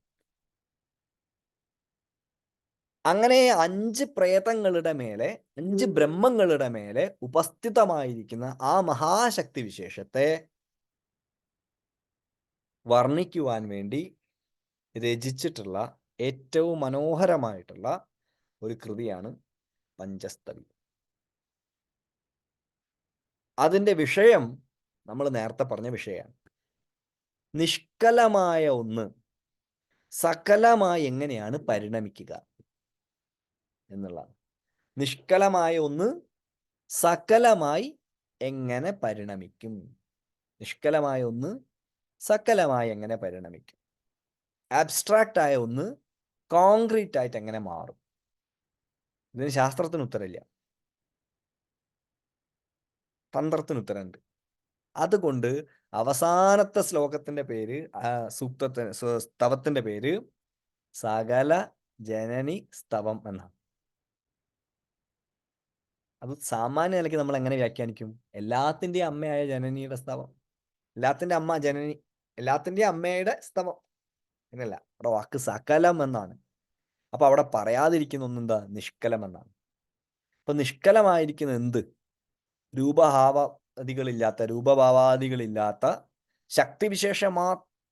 അങ്ങനെ 5 പ്രേതങ്ങളുടെ മേലെ, 5 ബ്രഹ്മങ്ങളുടെ മേലെ ഉപസ്ഥിതമായിരിക്കുന്ന ആ മഹാശക്തി വിശേഷത്തെ വർണ്ണിക്കുവാൻ വേണ്ടി രചിച്ചിട്ടുള്ള ഏറ്റവും മനോഹരമായിട്ടുള്ള ഒരു കൃതിയാണ് പഞ്ചസ്തവി. അതിൻ്റെ വിഷയം നമ്മൾ നേരത്തെ പറഞ്ഞ വിഷയമാണ്. നിഷ്കലമായ ഒന്ന് സകലമായി എങ്ങനെയാണ് പരിണമിക്കുക എന്നുള്ളതാണ്. നിഷ്കലമായ ഒന്ന് സകലമായി എങ്ങനെ പരിണമിക്കും? നിഷ്കലമായ ഒന്ന് സകലമായി എങ്ങനെ പരിണമിക്കും? ആബ്സ്ട്രാക്റ്റ് ആയ ഒന്ന് കോൺക്രീറ്റ് ആയിട്ട് എങ്ങനെ മാറും? ഇതിന് ശാസ്ത്രത്തിന് ഉത്തരമില്ല, തന്ത്രത്തിന് ഉത്തരമുണ്ട്. അതുകൊണ്ട് അവസാനത്തെ ശ്ലോകത്തിന്റെ പേര്, സ്തവത്തിന്റെ പേര് സകല ജനനി സ്തവം എന്നാണ്. അത് സാമാന്യ നിലയ്ക്ക് നമ്മൾ എങ്ങനെ വ്യാഖ്യാനിക്കും? എല്ലാത്തിൻ്റെയും അമ്മയായ ജനനിയുടെ സ്തവം. എല്ലാത്തിൻ്റെ അമ്മ ജനനി, എല്ലാത്തിൻ്റെയും അമ്മയുടെ സ്തവം എന്നല്ല, അവിടെ വാക്ക് സകലം എന്നാണ്. അപ്പൊ അവിടെ പറയാതിരിക്കുന്ന ഒന്നെന്താ? നിഷ്കലം എന്നാണ്. അപ്പൊ നിഷ്കലമായിരിക്കുന്ന എന്ത്? രൂപഭാവാദികളില്ലാത്ത ശക്തിവിശേഷമാ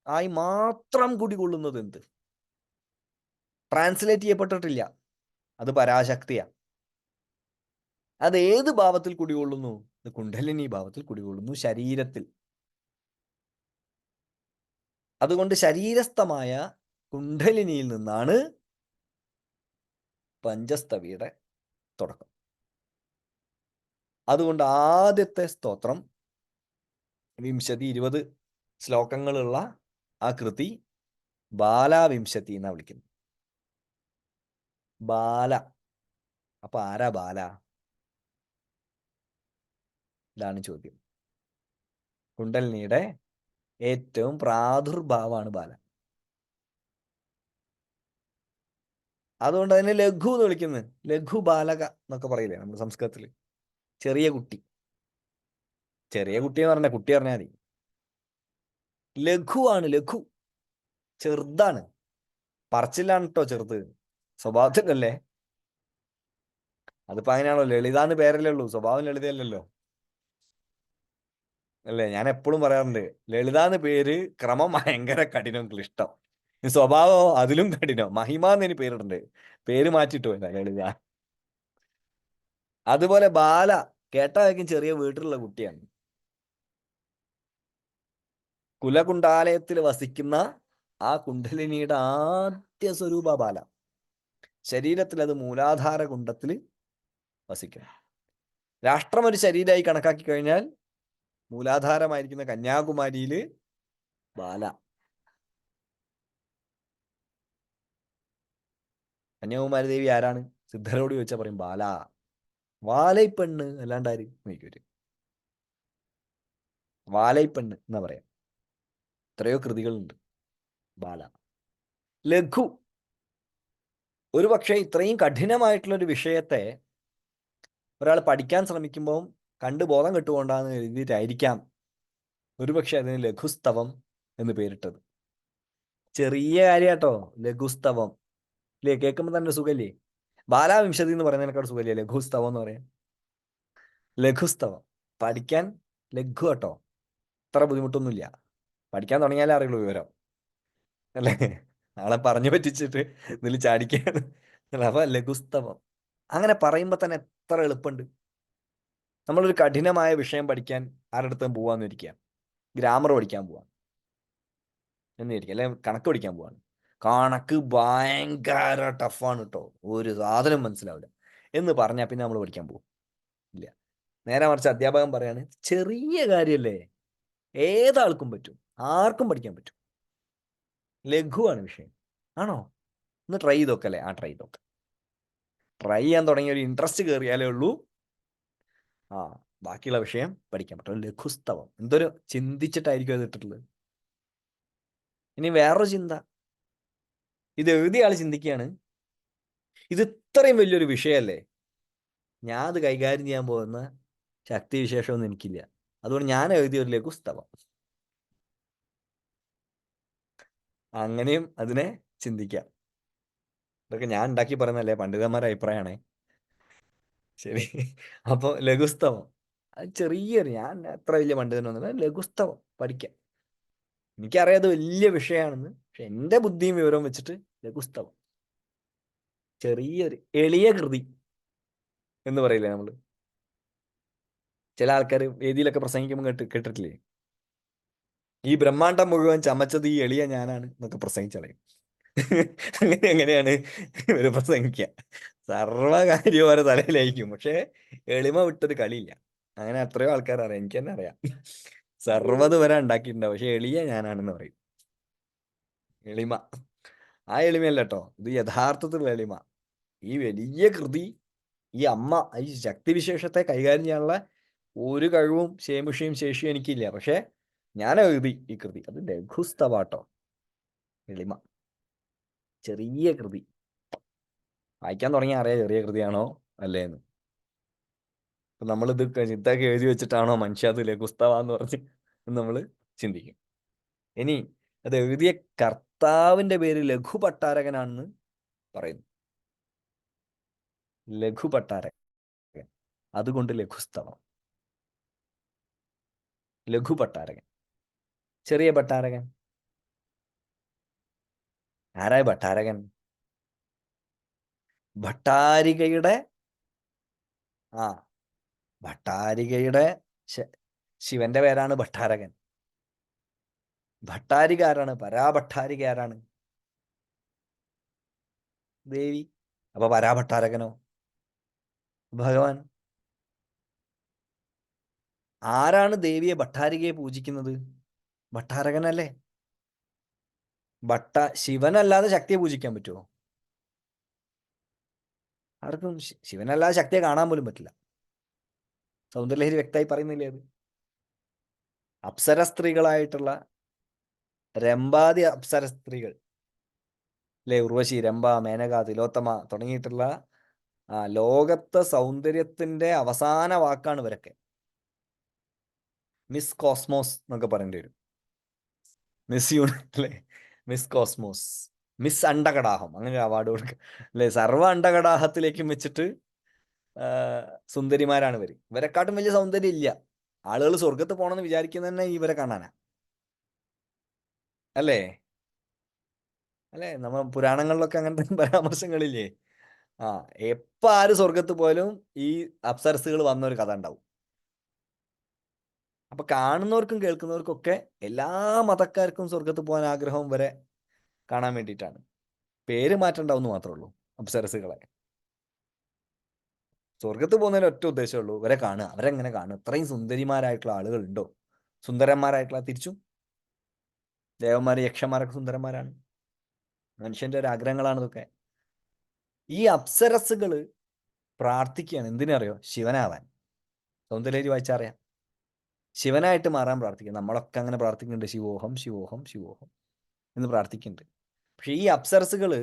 ആയി മാത്രം കുടികൊള്ളുന്നത് എന്ത്? ട്രാൻസ്ലേറ്റ് ചെയ്യപ്പെട്ടിട്ടില്ല. അത് പരാശക്തിയാ. അത് ഏത് ഭാവത്തിൽ കുടികൊള്ളുന്നു? ഇത് കുണ്ഡലിനി ഭാവത്തിൽ കുടികൊള്ളുന്നു, ശരീരത്തിൽ. അതുകൊണ്ട് ശരീരസ്ഥമായ കുണ്ഡലിനിയിൽ നിന്നാണ് പഞ്ചസ്തവിയുടെ തുടക്കം. അതുകൊണ്ട് ആദ്യത്തെ സ്തോത്രം 20 ശ്ലോകങ്ങളുള്ള ആ കൃതി ബാലാവിംശതി എന്നാ വിളിക്കുന്നത്. ബാല. അപ്പൊ ആരാ ബാല? ഇതാണ് ചോദ്യം. കുണ്ഡലിനിയുടെ ഏറ്റവും പ്രാദുർഭാവമാണ് ബാല. അതുകൊണ്ട് അതിനെ ലഘു എന്ന് വിളിക്കുന്നത്. ലഘു ബാലക എന്നൊക്കെ പറയില്ലേ നമ്മൾ സംസ്കൃതത്തിൽ? ചെറിയ കുട്ടി. ചെറിയ കുട്ടി എന്ന് പറഞ്ഞ കുട്ടി പറഞ്ഞാൽ മതി. ലഘുവാണ്, ലഘു, ചെറുതാണ്. പറച്ചിലാണ് കേട്ടോ ചെറുത്, സ്വഭാവത്തിലല്ലേ. അതിപ്പോ അങ്ങനെയാണല്ലോ, ലളിതാന്ന് പേരല്ലേ ഉള്ളൂ, സ്വഭാവം ലളിതയല്ലല്ലോ അല്ലേ. ഞാൻ എപ്പോഴും പറയാറുണ്ട്, ലളിതാന്ന് പേര് ക്രമം ഭയങ്കര കഠിനം, ക്ലിഷ്ടം. സ്വഭാവം അതിലും കഠിനം. മഹിമാന്ന് ഇനി പേരിടുണ്ട്, പേര് മാറ്റിട്ട് പോയില്ല, ലളിത. അതുപോലെ ബാല കേട്ടായിരിക്കും ചെറിയ വീട്ടിലുള്ള കുട്ടിയാണ്. കുലകുണ്ടാലയത്തിൽ വസിക്കുന്ന ആ കുണ്ഡലിനിയുടെ ആദ്യ സ്വരൂപ ബാല. ശരീരത്തിൽ അത് മൂലാധാര കുണ്ഡത്തിൽ വസിക്കണം. രാഷ്ട്രം ഒരു ശരീരമായി കണക്കാക്കി കഴിഞ്ഞാൽ മൂലാധാരമായിരിക്കുന്ന കന്യാകുമാരിയില് ബാല. കന്യാകുമാരി ദേവി ആരാണ്? സിദ്ധരോട് ചോദിച്ചാൽ പറയും ബാല. വാലൈപ്പെണ്ണ് അല്ലാണ്ടാര് നോക്കിവരും. വാലൈപ്പെണ്ണ് എന്നാ പറയാം. എത്രയോ കൃതികളുണ്ട് ബാല. ലഘു. ഒരു പക്ഷേ ഇത്രയും കഠിനമായിട്ടുള്ള ഒരു വിഷയത്തെ ഒരാൾ പഠിക്കാൻ ശ്രമിക്കുമ്പോൾ കണ്ട് ബോധം കെട്ടുകൊണ്ടാന്ന് എഴുതിയിട്ടായിരിക്കാം ഒരുപക്ഷെ അതിന് ലഘുസ്തവം എന്ന് പേരിട്ടത്. ചെറിയ കാര്യാട്ടോ ലഘുസ്തവം. ഇല്ലേ? കേൾക്കുമ്പോൾ തന്നെ സുഖല്ലേ? ബാലാവിംശതി എന്ന് പറയുന്നതിനേക്കാൾ സുഖല്ലേ ലഘുസ്തവം എന്ന് പറയാം? ലഘുസ്തവം പഠിക്കാൻ ലഘു കേട്ടോ, അത്ര ബുദ്ധിമുട്ടൊന്നുമില്ല. പഠിക്കാൻ തുടങ്ങിയാലേ അറിയുള്ളൂ വിവരം അല്ലേ. നാളെ പറഞ്ഞു പറ്റിച്ചിട്ട് ഇതിൽ ചാടിക്കാണ്. അപ്പൊ ലഘുസ്തവം അങ്ങനെ പറയുമ്പോ തന്നെ എത്ര എളുപ്പമുണ്ട്. നമ്മളൊരു കഠിനമായ വിഷയം പഠിക്കാൻ ആരുടെ അടുത്തും പോവാന്നിരിക്കുക, ഗ്രാമർ പഠിക്കാൻ പോവാൻ എന്നിരിക്കുക, അല്ലെ കണക്ക് പഠിക്കാൻ പോവാണ്. കണക്ക് ഭയങ്കര ടഫാണ് കേട്ടോ, ഒരു സാധനം മനസ്സിലാവില്ല എന്ന് പറഞ്ഞാൽ പിന്നെ നമ്മൾ പഠിക്കാൻ പോകും ഇല്ല. നേരെ മറിച്ച് അധ്യാപകൻ പറയാണ്, ചെറിയ കാര്യമല്ലേ, ഏതാൾക്കും പറ്റും, ആർക്കും പഠിക്കാൻ പറ്റും, ലഘുവാണ് വിഷയം. ആണോ? ഒന്ന് ട്രൈ ചെയ്തോക്കല്ലേ? ആ ട്രൈ ചെയ്തോക്ക. ട്രൈ ചെയ്യാൻ തുടങ്ങിയ ഒരു ഇൻട്രസ്റ്റ് കയറിയാലേ ഉള്ളൂ ബാക്കിയുള്ള വിഷയം പഠിക്കാൻ പറ്റും. ലഘുസ്തവം എന്തൊരു ചിന്തിച്ചിട്ടായിരിക്കും അത് ഇട്ടിട്ടുള്ളത്. ഇനി വേറൊരു ചിന്ത, ഇത് എഴുതിയ ആൾ ചിന്തിക്കുകയാണ്, ഇത് ഇത്രയും വലിയൊരു വിഷയമല്ലേ, ഞാൻ അത് കൈകാര്യം ചെയ്യാൻ പോകുന്ന ശക്തിവിശേഷമൊന്നും എനിക്കില്ല, അതുകൊണ്ട് ഞാൻ എഴുതിയ ഒരു ലഘുസ്തവം. അങ്ങനെയും അതിനെ ചിന്തിക്കാം. ഇതൊക്കെ ഞാൻ ഉണ്ടാക്കി പറയുന്നല്ലേ, പണ്ഡിതന്മാരുടെ അഭിപ്രായമാണേ. ശരി. അപ്പൊ ലഘുസ്തവം അത് ചെറിയൊരു, ഞാൻ അത്ര വലിയ പണ്ഡിതനൊന്നുമില്ല, ലഘുസ്തവം പഠിക്കാം. എനിക്കറിയാം അത് വലിയ വിഷയമാണെന്ന്, പക്ഷെ എൻ്റെ ബുദ്ധിയും വിവരവും വെച്ചിട്ട് ലഘുസ്തവം, ചെറിയൊരു എളിയ കൃതി എന്ന് പറയില്ലേ നമ്മള്. ചില ആൾക്കാർ വേദിയിലൊക്കെ പ്രസംഗിക്കുമ്പോൾ കേട്ടിട്ടില്ലേ, ഈ ബ്രഹ്മാണ്ടം മുഴുവൻ ചമച്ചത് ഈ എളിയ ഞാനാണ് എന്നൊക്കെ പ്രസംഗിച്ചളയും. എങ്ങനെയാണ് ഇവര് പ്രസംഗിക്കുക? സർവകാര്യം ഓരോ തലയിലായിരിക്കും, പക്ഷെ എളിമ വിട്ടൊരു കളിയില്ല. അങ്ങനെ എത്രയോ ആൾക്കാരറിയാം, എനിക്ക് തന്നെ അറിയാം. സർവ്വത് വരെ ഉണ്ടാക്കിയിട്ടുണ്ടാവും, പക്ഷെ എളിയ ഞാനാണെന്ന് പറയും. എളിമ. ആ എളിമയല്ല കേട്ടോ, ഇത് യഥാർത്ഥത്തിലുള്ള എളിമ. ഈ വലിയ കൃതി, ഈ അമ്മ, ഈ ശക്തിവിശേഷത്തെ കൈകാര്യം ചെയ്യാനുള്ള ഒരു കഴിവും ശേഷിയും എനിക്കില്ല, പക്ഷെ ഞാൻ എഴുതി ഈ കൃതി, അത് ലഘുസ്തവാട്ടോ, എളിമ, ചെറിയ കൃതി. വായിക്കാൻ തുടങ്ങിയാൽ അറിയാം ചെറിയ കൃതിയാണോ അല്ലേന്ന്. അപ്പൊ നമ്മളിത് ചിത്തൊക്കെ എഴുതി വെച്ചിട്ടാണോ മനുഷ്യ അത് ലഘുസ്തവാന്ന് പറഞ്ഞ് നമ്മൾ ചിന്തിക്കും. ഇനി അത് എഴുതിയ കർത്താവിന്റെ പേര് ലഘു പട്ടാരകനാണെന്ന് പറയുന്നു. ലഘു പട്ടാരകൻ, അതുകൊണ്ട് ലഘുസ്തവം. ലഘു പട്ടാരകൻ, ചെറിയ പട്ടാരകൻ. ആരായ ഭട്ടാരകൻ? ഭട്ടാരികയുടെ ആ ഭട്ടാരികയുടെ ശിവന്റെ പേരാണ് ഭട്ടാരകൻ. ഭട്ടാരിക ആരാണ്? പരാഭട്ടാരിക ആരാണ്? ദേവി. അപ്പൊ പരാഭട്ടാരകനോ? ഭഗവാൻ. ആരാണ് ദേവിയെ ഭട്ടാരികയെ പൂജിക്കുന്നത്? ഭട്ടാരകനല്ലേ. ശിവനല്ലാതെ ശക്തിയെ പൂജിക്കാൻ പറ്റുമോ? ആർക്കും ശിവനല്ലാതെ ശക്തിയെ കാണാൻ പോലും പറ്റില്ല. സൗന്ദര്യലഹരി വ്യക്തമായി പറയുന്നില്ലേ അത്? അപ്സര സ്ത്രീകളായിട്ടുള്ള രംഭാദി അപ്സര സ്ത്രീകൾ അല്ലെ, ഉർവശി, രംഭ, മേനക, തിലോത്തമ തുടങ്ങിയിട്ടുള്ള ലോകത്തെ സൗന്ദര്യത്തിന്റെ അവസാന വാക്കാണ് ഇവരൊക്കെ. മിസ് കോസ്മോസ് എന്നൊക്കെ പറയേണ്ടി വരും. മിസ് യൂണിറ്റ് അല്ലേ, മിസ് കോസ്മോസ്, മിസ് അണ്ടകടാഹം, അങ്ങനെ അവാർഡ് കൊടുക്കുക അല്ലെ. സർവ്വ അണ്ടകടാഹത്തിലേക്കും വെച്ചിട്ട് സുന്ദരിമാരാണ് ഇവർ. ഇവരെക്കാട്ടും വലിയ സൗന്ദര്യം ഇല്ല. ആളുകൾ സ്വർഗത്ത് പോകണമെന്ന് വിചാരിക്കുന്നത് തന്നെ ഇവരെ കാണാനാ അല്ലേ. അല്ലേ, നമ്മ പുരാണങ്ങളിലൊക്കെ അങ്ങനത്തെ പരാമർശങ്ങളില്ലേ? എപ്പ ആര് സ്വർഗത്ത് പോയാലും ഈ അപ്സരസുകൾ വന്ന ഒരു കഥ ഉണ്ടാവും. അപ്പൊ കാണുന്നവർക്കും കേൾക്കുന്നവർക്കും ഒക്കെ എല്ലാ മതക്കാർക്കും സ്വർഗത്ത് പോകാൻ ആഗ്രഹം വരെ കാണാൻ വേണ്ടിയിട്ടാണ്. പേര് മാറ്റണ്ടാവുന്ന മാത്രമേ ഉള്ളൂ അപ്സരസുകളെ. സ്വർഗത്ത് പോകുന്നതിന് ഒറ്റ ഉദ്ദേശമുള്ളൂ, ഇവരെ കാണുക. അവരെങ്ങനെ കാണുക? ഇത്രയും സുന്ദരിമാരായിട്ടുള്ള ആളുകൾ ഉണ്ടോ? സുന്ദരന്മാരായിട്ടുള്ള തിരിച്ചും ദേവന്മാര് യക്ഷന്മാരൊക്കെ സുന്ദരന്മാരാണ്. മനുഷ്യന്റെ ഒരു ആഗ്രഹങ്ങളാണ് ഇതൊക്കെ. ഈ അപ്സരസുകള് പ്രാർത്ഥിക്കുകയാണ്. എന്തിനറിയോ? ശിവനാവാൻ. സൗന്ദര്യലഹരി വായിച്ചറിയാം. ശിവനായിട്ട് മാറാൻ പ്രാർത്ഥിക്കുക. നമ്മളൊക്കെ അങ്ങനെ പ്രാർത്ഥിക്കുന്നുണ്ട്, ശിവോഹം ശിവോഹം ശിവോഹം എന്ന് പ്രാർത്ഥിക്കുന്നുണ്ട്. പക്ഷെ ഈ അപ്സരസുകള്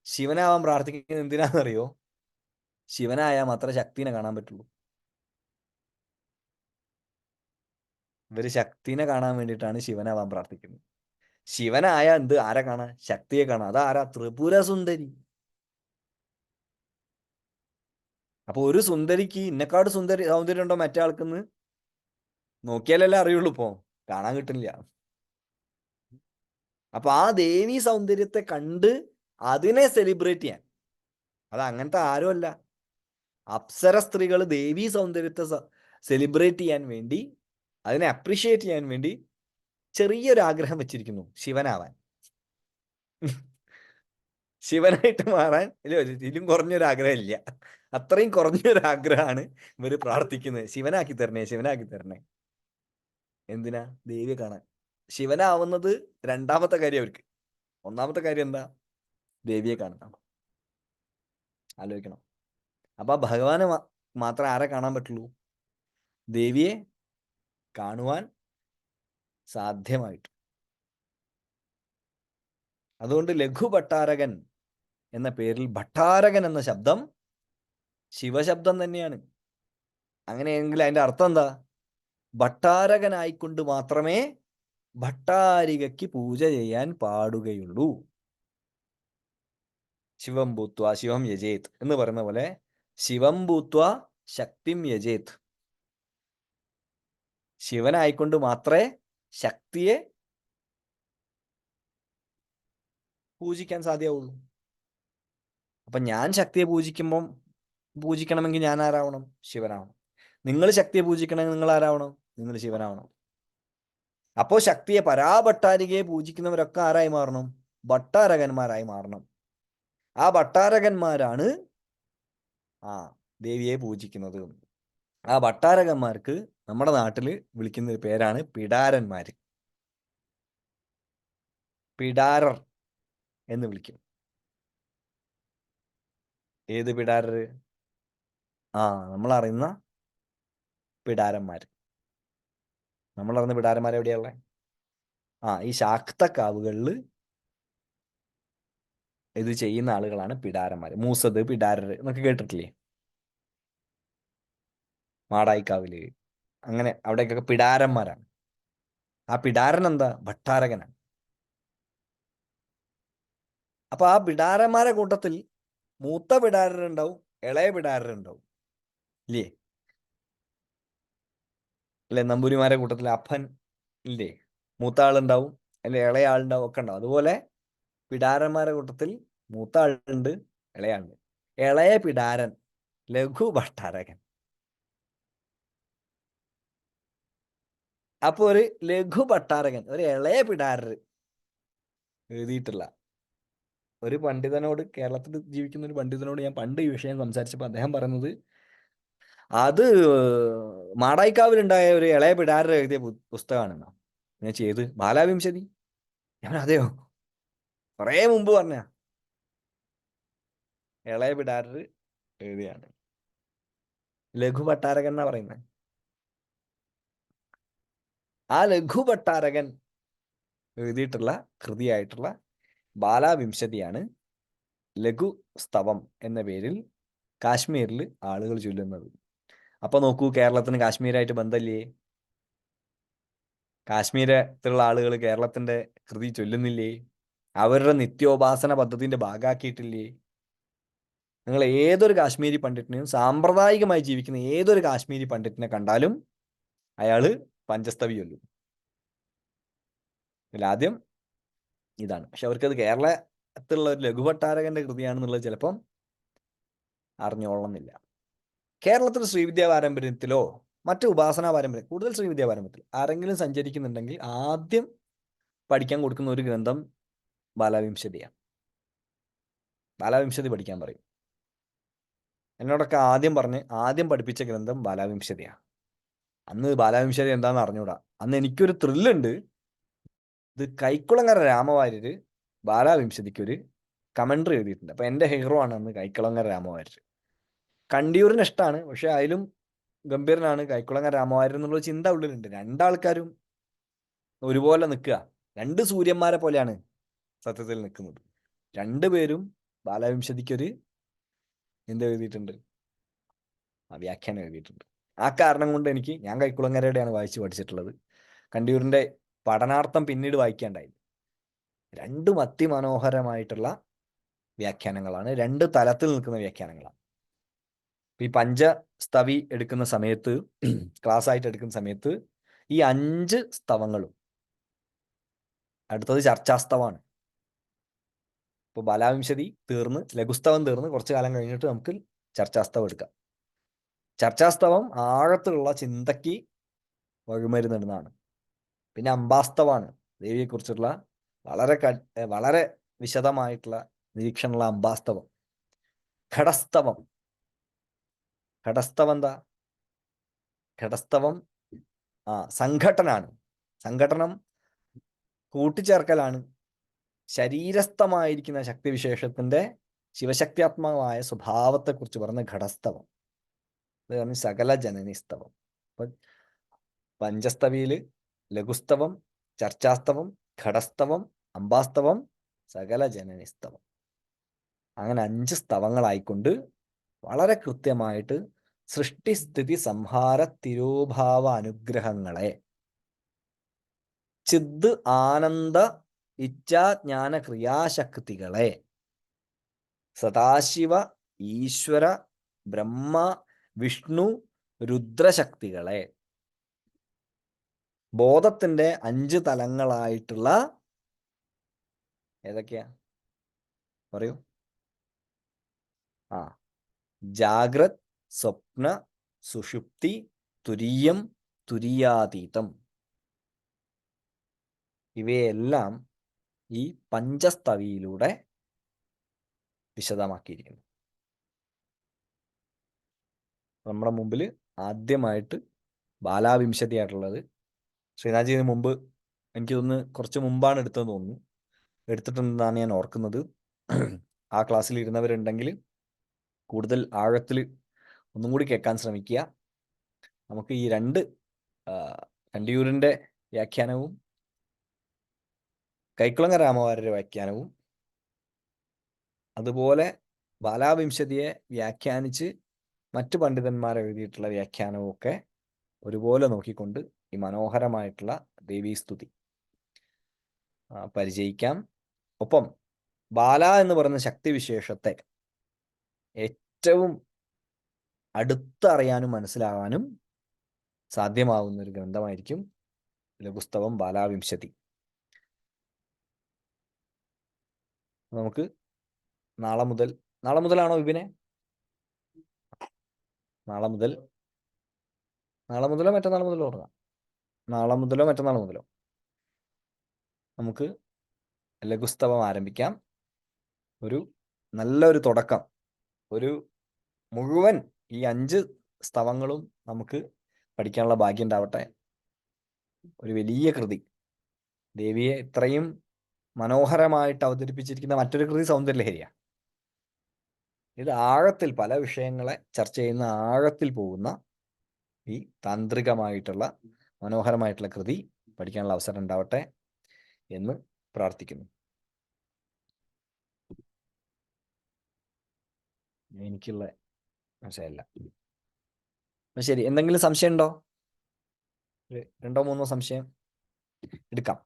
ശിവനാവാൻ പ്രാർത്ഥിക്കുന്നത് എന്തിനാണെന്നറിയോ? ശിവനായാൽ മാത്രമേ ശക്തിനെ കാണാൻ പറ്റുള്ളൂ. ഇവര് ശക്തിനെ കാണാൻ വേണ്ടിയിട്ടാണ് ശിവനാവാൻ പ്രാർത്ഥിക്കുന്നത്. ശിവനായ എന്ത്? ആരെ കാണാൻ? ശക്തിയെ കാണാം. അതാരാ? ത്രിപുര സുന്ദരി. അപ്പൊ ഒരു സുന്ദരിക്ക് ഇന്നെക്കാട് സൗന്ദര്യം ഉണ്ടോ മറ്റേ ആൾക്കെന്ന് നോക്കിയാലല്ലേ അറിയുള്ളൂ. ഇപ്പോ കാണാൻ കിട്ടില്ല. അപ്പൊ ആ ദേവി സൗന്ദര്യത്തെ കണ്ട് അതിനെ സെലിബ്രേറ്റ് ചെയ്യാൻ, അത് അങ്ങനത്തെ ആരുമല്ല, അപ്സര സ്ത്രീകൾ ദേവി സൗന്ദര്യത്തെ സെലിബ്രേറ്റ് ചെയ്യാൻ വേണ്ടി, അതിനെ അപ്രീഷിയേറ്റ് ചെയ്യാൻ വേണ്ടി ചെറിയൊരു ആഗ്രഹം വെച്ചിരിക്കുന്നു, ശിവനാവാൻ. ശിവനായിട്ട് മാറാൻ ഇതിലും കുറഞ്ഞൊരു ആഗ്രഹം ഇല്ല. അത്രയും കുറഞ്ഞൊരു ആഗ്രഹമാണ് ഇവര് പ്രാർത്ഥിക്കുന്നത്. ശിവനാക്കി തരണേ, ശിവനാക്കി തരണേ. എന്തിനാ? ദേവിയെ കാണാൻ. ശിവനാവുന്നത് രണ്ടാമത്തെ കാര്യം അവർക്ക്. ഒന്നാമത്തെ കാര്യം എന്താ? ദേവിയെ കാണണം. ആലോചിക്കണം. അപ്പൊ ഭഗവാന് മാത്രം ആരെ കാണാൻ പറ്റുള്ളൂ? ദേവിയെ കാണുവാൻ സാധ്യമായിട്ട്. അതുകൊണ്ട് ലഘു ഭട്ടാരകൻ എന്ന പേരിൽ ഭട്ടാരകൻ എന്ന ശബ്ദം ശിവശബ്ദം തന്നെയാണ്. അങ്ങനെയെങ്കിൽ അതിന്റെ അർത്ഥം എന്താ? ഭട്ടാരകനായിക്കൊണ്ട് മാത്രമേ ഭട്ടാരികയ്ക്ക് പൂജ ചെയ്യാൻ പാടുകയുള്ളൂ. ശിവം ഭൂത്വ ശിവം യജേത് എന്ന് പറയുന്ന പോലെ ശിവം ഭൂത്വ ശക്തിം യജേത്. ശിവനായിക്കൊണ്ട് മാത്രമേ ശക്തിയെ പൂജിക്കാൻ സാധ്യമാവുള്ളൂ. അപ്പൊ ഞാൻ ശക്തിയെ പൂജിക്കണമെങ്കിൽ ഞാൻ ആരാവണം? ശിവനാവണം. നിങ്ങൾ ശക്തിയെ പൂജിക്കണമെങ്കിൽ നിങ്ങൾ ആരാവണം? നിങ്ങൾ ശിവനാവണം. അപ്പോ ശക്തിയെ, പരാഭട്ടാരികയെ പൂജിക്കുന്നവരൊക്കെ ആരായി മാറണം? ഭട്ടാരകന്മാരായി മാറണം. ആ ഭട്ടാരകന്മാരാണ് ദേവിയെ പൂജിക്കുന്നത്. ആ ഭട്ടാരകന്മാർക്ക് നമ്മുടെ നാട്ടില് വിളിക്കുന്ന പേരാണ് പിടാരന്മാര്. പിടാരർ എന്ന് വിളിക്കും. ഏത് പിടാരർ? നമ്മളറിയുന്ന പിടാരന്മാര്. നമ്മളറിയുന്ന പിടാരന്മാർ എവിടെയുള്ള? ഈ ശാക്തക്കാവുകളിൽ ഇത് ചെയ്യുന്ന ആളുകളാണ് പിടാരന്മാര്. മൂസത്, പിടാരർ എന്നൊക്കെ കേട്ടിട്ടില്ലേ? മാടായിക്കാവില്, അങ്ങനെ അവിടേക്കൊക്കെ പിടാരന്മാരാണ്. ആ പിടാരൻ എന്താ? ഭട്ടാരകനാണ്. അപ്പൊ ആ പിടാരന്മാരെ കൂട്ടത്തിൽ മൂത്ത പിടാരരുണ്ടാവും, ഇളയ പിടാരരുണ്ടാവും, ഇല്ലേ? അല്ലെ? നമ്പൂരിമാരെ കൂട്ടത്തിൽ അപ്പൻ ഇല്ലേ? മൂത്ത ആളുണ്ടാവും, അല്ലെ ഇളയ ആളുണ്ടാവും, ഒക്കെ ഉണ്ടാവും. അതുപോലെ പിടാരന്മാരെ കൂട്ടത്തിൽ മൂത്ത ആളുണ്ട്, ഇളയ ആളുണ്ട്. ഇളയ പിടാരൻ ലഘു ഭട്ടാരകൻ. അപ്പൊ ഒരു ലഘു ഭട്ടാരകൻ, ഒരു ഇളയ പിടാരർ എഴുതിയിട്ടുള്ള ഒരു പണ്ഡിതനോട്, കേരളത്തിൽ ജീവിക്കുന്ന ഒരു പണ്ഡിതനോട് ഞാൻ പണ്ട് ഈ വിഷയം സംസാരിച്ചപ്പോൾ അദ്ദേഹം പറയുന്നത്, അത് മാടായിക്കാവിലുണ്ടായ ഒരു ഇളയ പിടാരർ എഴുതിയ പുസ്തകമാണെന്നോ. ഞാൻ ചെയ്ത് ബാലാവിംശതി. ഞാൻ അതെയോ, കുറേ മുമ്പ് പറഞ്ഞ ഇളയ പിടാരർ എഴുതിയാണ്. ലഘു ഭട്ടാരകൻ എന്നാ പറയുന്നത്. ആ ലഘു ഭട്ടാരകൻ എഴുതിയിട്ടുള്ള കൃതിയായിട്ടുള്ള ബാലാവിംശതിയാണ് ലഘു സ്തവം എന്ന പേരിൽ കാശ്മീരിൽ ആളുകൾ ചൊല്ലുന്നത്. അപ്പൊ നോക്കൂ, കേരളത്തിന് കാശ്മീരായിട്ട് ബന്ധമില്ലേ? കാശ്മീരത്തിലുള്ള ആളുകൾ കേരളത്തിന്റെ കൃതി ചൊല്ലുന്നില്ലേ? അവരുടെ നിത്യോപാസന പദ്ധതിന്റെ ഭാഗമാക്കിയിട്ടില്ലേ? നിങ്ങൾ ഏതൊരു കാശ്മീരി പണ്ഡിറ്റിനെയും, സാമ്പ്രദായികമായി ജീവിക്കുന്ന ഏതൊരു കാശ്മീരി പണ്ഡിറ്റിനെ കണ്ടാലും അയാള് പഞ്ചസ്തവി ചൊല്ലും. ആദ്യം ഇതാണ്. പക്ഷെ അവർക്കത് കേരളത്തിലുള്ള ഒരു ലഘുഭട്ടാരകന്റെ കൃതിയാണെന്നുള്ളത് ചിലപ്പം അറിഞ്ഞോളണമെന്നില്ല. കേരളത്തിൽ ശ്രീവിദ്യാ പാരമ്പര്യത്തിലോ മറ്റു ഉപാസനാ പാരമ്പര്യം, കൂടുതൽ ശ്രീവിദ്യാ പാരമ്പര്യത്തിൽ ആരെങ്കിലും സഞ്ചരിക്കുന്നുണ്ടെങ്കിൽ ആദ്യം പഠിക്കാൻ കൊടുക്കുന്ന ഒരു ഗ്രന്ഥം ബാലാവിംശതിയാണ്. ബാലാവിംശതി പഠിക്കാൻ പറയും. എന്നോടൊക്കെ ആദ്യം പഠിപ്പിച്ച ഗ്രന്ഥം ബാലാവിംശതിയാണ്. അന്ന് ബാലാവിംശതി എന്താണെന്ന് അറിഞ്ഞൂടാ. അന്ന് എനിക്കൊരു ത്രില്ലുണ്ട്. ഇത് കൈക്കുളങ്ങര രാമവാര്യര് ബാലാവിംശതിക്കൊരു കമന്ററി എഴുതിയിട്ടുണ്ട്. അപ്പൊ എൻ്റെ ഹീറോ ആണ് അന്ന് കൈക്കുളങ്ങര രാമവാര്യർ. കണ്ടിയൂരിന് ഇഷ്ടമാണ്, പക്ഷെ അതിലും ഗംഭീരനാണ് കൈക്കുളങ്ങര രാമവാര്യർ എന്നുള്ള ചിന്ത ഉള്ളിലുണ്ട്. രണ്ടാൾക്കാരും ഒരുപോലെ നിൽക്കുക, രണ്ട് സൂര്യന്മാരെ പോലെയാണ് സത്യത്തിൽ നിൽക്കുന്നത്. രണ്ടുപേരും ബാലാവിംശതിക്കൊരു എഴുതിയിട്ടുണ്ട്, വ്യാഖ്യാനം എഴുതിയിട്ടുണ്ട്. ആ കാരണം കൊണ്ട് ഞാൻ കൈക്കുളങ്ങരയുടെയാണ് വായിച്ച് പഠിച്ചിട്ടുള്ളത്. കണ്ടിയൂരിന്റെ പഠനാർത്ഥം പിന്നീട് വായിക്കാണ്ടായി. രണ്ടും അതിമനോഹരമായിട്ടുള്ള വ്യാഖ്യാനങ്ങളാണ്, രണ്ട് തലത്തിൽ നിൽക്കുന്ന വ്യാഖ്യാനങ്ങളാണ്. ഈ പഞ്ചസ്തവി എടുക്കുന്ന സമയത്ത്, ക്ലാസ് ആയിട്ട് എടുക്കുന്ന സമയത്ത് ഈ 5 സ്തവങ്ങളും, അടുത്തത് ചർച്ചാസ്തവമാണ്. ഇപ്പോൾ ബാലാവിംശതി തീർന്ന്, ലഘുസ്തവം തീർന്ന് കുറച്ചു കാലം കഴിഞ്ഞിട്ട് നമുക്ക് ചർച്ചാസ്തവം എടുക്കാം. ചർച്ചാസ്തവം ആഴത്തിലുള്ള ചിന്തയ്ക്ക് വഴിമരുന്നിടുന്നതാണ്. പിന്നെ അംബാസ്തവമാണ്, ദേവിയെക്കുറിച്ചുള്ള വളരെ വിശദമായിട്ടുള്ള നിരീക്ഷണമുള്ള അംബാസ്തവം. ഘടസ്തവം എന്താ? ഘടസ്തവം സംഘട്ടനാണ്. സംഘട്ടനം കൂട്ടിച്ചേർക്കലാണ്. ശരീരസ്ഥമായിരിക്കുന്ന ശക്തിവിശേഷത്തിന്റെ ശിവശക്തിയാത്മകമായ സ്വഭാവത്തെക്കുറിച്ച് പറഞ്ഞ ഘടസ്തവം. അത് പറഞ്ഞ് സകല ജനനിസ്തവം. അപ്പൊ പഞ്ചസ്തവിയില് ലഘുസ്തവം, ചർച്ചാസ്തവം, ഘടസ്തവം, അംബാസ്തവം, സകല ജനനിസ്തവം. അങ്ങനെ 5 സ്തവങ്ങളായിക്കൊണ്ട് വളരെ കൃത്യമായിട്ട് സൃഷ്ടിസ്ഥിതി സംഹാര തിരോഭാവ അനുഗ്രഹങ്ങളെ, ചിദ് ആനന്ദ ഇച്ഛാജ്ഞാന ക്രിയാശക്തികളെ, സദാശിവ ഈശ്വര ബ്രഹ്മ വിഷ്ണു രുദ്രശക്തികളെ, ബോധത്തിന്റെ 5 തലങ്ങളായിട്ടുള്ള ഏതൊക്കെയാ പറയൂ? ജാഗ്രത്, സ്വപ്ന, സുഷുപ്തി, തുരീയം, തുരീയാതീതം, ഇവയെല്ലാം ഈ പഞ്ചസ്തവിയിലൂടെ വിശദമാക്കിയിരിക്കുന്നു. നമ്മുടെ മുമ്പിൽ ആദ്യമായിട്ട് ബാലാവിംശതിയായിട്ടുള്ളത് ശ്രീനാഥ്ജിന് മുമ്പ്, എനിക്ക് തോന്നുന്നു കുറച്ച് മുമ്പാണ് എടുത്തതെന്ന് തോന്നുന്നു, എടുത്തിട്ടുണ്ടെന്നാണ് ഞാൻ ഓർക്കുന്നത്. ആ ക്ലാസ്സിൽ ഇരുന്നവരുണ്ടെങ്കിൽ കൂടുതൽ ആഴത്തിൽ ഒന്നും കൂടി കേൾക്കാൻ ശ്രമിക്കുക. നമുക്ക് ഈ 2 കണ്ടിയൂരിന്റെ വ്യാഖ്യാനവും കൈക്കുളങ്ങര രാമവാര്യരുടെ വ്യാഖ്യാനവും, അതുപോലെ ബാലാവിംശതിയെ വ്യാഖ്യാനിച്ച് മറ്റു പണ്ഡിതന്മാർ എഴുതിയിട്ടുള്ള വ്യാഖ്യാനവും ഒക്കെ ഒരുപോലെ നോക്കിക്കൊണ്ട് ഈ മനോഹരമായിട്ടുള്ള ദേവീസ്തുതി പരിചയിക്കാം. ഒപ്പം ബാല എന്ന് പറയുന്ന ശക്തിവിശേഷത്തെ ഏറ്റവും അടുത്തറിയാനും മനസ്സിലാകാനും സാധ്യമാവുന്ന ഒരു ഗ്രന്ഥമായിരിക്കും ലഘുസ്തവം ബാലാവിംശതി. നമുക്ക് നാളെ മുതലാണോ വിപിനെ? നാളെ മുതലോ മറ്റന്നാൾ മുതലോ തുടങ്ങാം. നാളെ മുതലോ മറ്റന്നാൾ മുതലോ നമുക്ക് ലഘുസ്തവം ആരംഭിക്കാം. ഒരു നല്ലൊരു തുടക്കം, ഒരു മുഴുവൻ ഈ 5 സ്തവങ്ങളും നമുക്ക് പഠിക്കാനുള്ള ഭാഗ്യം ഉണ്ടാവട്ടെ. ഒരു വലിയ കൃതി, ദേവിയെ ഇത്രയും മനോഹരമായിട്ട് അവതരിപ്പിച്ചിരിക്കുന്ന മറ്റൊരു കൃതി സൗന്ദര്യലഹരിയാണ്. ഇത് ആഴത്തിൽ പല വിഷയങ്ങളെ ചർച്ച ചെയ്യുന്ന, ആഴത്തിൽ പോകുന്ന ഈ താന്ത്രികമായിട്ടുള്ള മനോഹരമായിട്ടുള്ള കൃതി പഠിക്കാനുള്ള അവസരം ഉണ്ടാവട്ടെ എന്ന് പ്രാർത്ഥിക്കുന്നു. എനിക്കുള്ള മനസ്സിലായില്ല. ശരി, എന്തെങ്കിലും സംശയം ഉണ്ടോ? 2-3 സംശയം എടുക്കാം.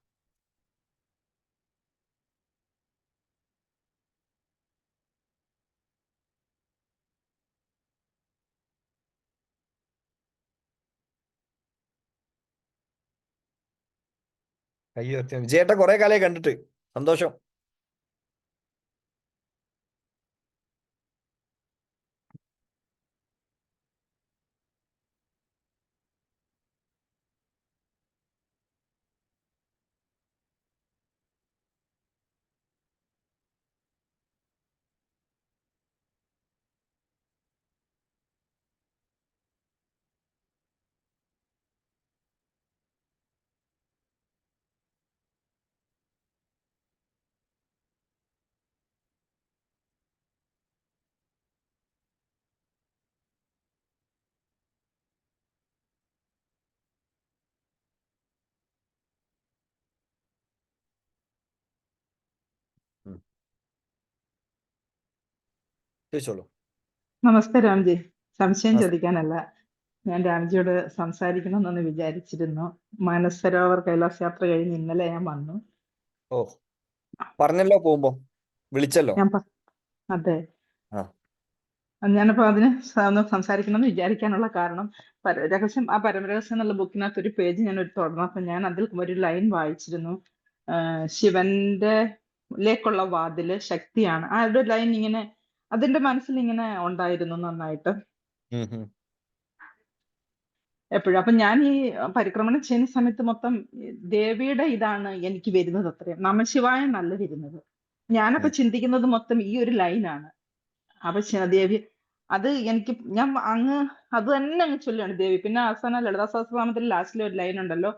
വിജയേട്ട കുറെ കാലമായി കണ്ടിട്ട്, സന്തോഷം. ചോദിച്ചോളൂ. നമസ്തേ രാംജി. സംശയം നമസ്തേ. ചോദിക്കാനല്ല, ഞാൻ രാംജിയോട് സംസാരിക്കണമെന്നൊന്ന് വിചാരിച്ചിരുന്നു. മാനസരോവർ കൈലാസ് യാത്ര കഴിഞ്ഞ് ഇന്നലെ ഞാൻ വന്നു. ഓ, പറഞ്ഞല്ലോ, പോകുമ്പോ വിളിച്ചല്ലോ. അതെ, ആ. ഞാനപ്പോ അതിന് ഒന്ന് സംസാരിക്കണമെന്ന് വിചാരിക്കാനുള്ള കാരണം, പരമരഹസ്യം എന്നുള്ള ബുക്കിനകത്ത് ഒരു പേജ് ഞാൻ തുറന്നപ്പോ ഞാൻ അതിൽ ഒരു ലൈൻ വായിച്ചിരുന്നു. ശിവന്റെ ലേക്കുള്ള വാതില് ശക്തിയാണ്. ആ ഒരു ലൈൻ ഇങ്ങനെ അതിന്റെ മനസ്സിൽ ഇങ്ങനെ ഉണ്ടായിരുന്നു നന്നായിട്ട് എപ്പോഴും. അപ്പൊ ഞാൻ ഈ പരിക്രമണം ചെയ്യുന്ന സമയത്ത് മൊത്തം ദേവിയുടെ ഇതാണ് എനിക്ക് വരുന്നത്. അത്രയും നമശിവായ നല്ല വരുന്നത്. ഞാനപ്പോ ചിന്തിക്കുന്നത് മൊത്തം ഈ ഒരു ലൈനാണ്. അപ്പൊ ദേവി അത് എനിക്ക് ഞാൻ അത് തന്നെ അങ്ങ് ചൊല്ലുകയാണ് ദേവി. പിന്നെ അവസാന ലളിതാ സഹസ്രനാമത്തിൽ ലാസ്റ്റിലെ ഒരു ലൈൻ ഉണ്ടല്ലോ,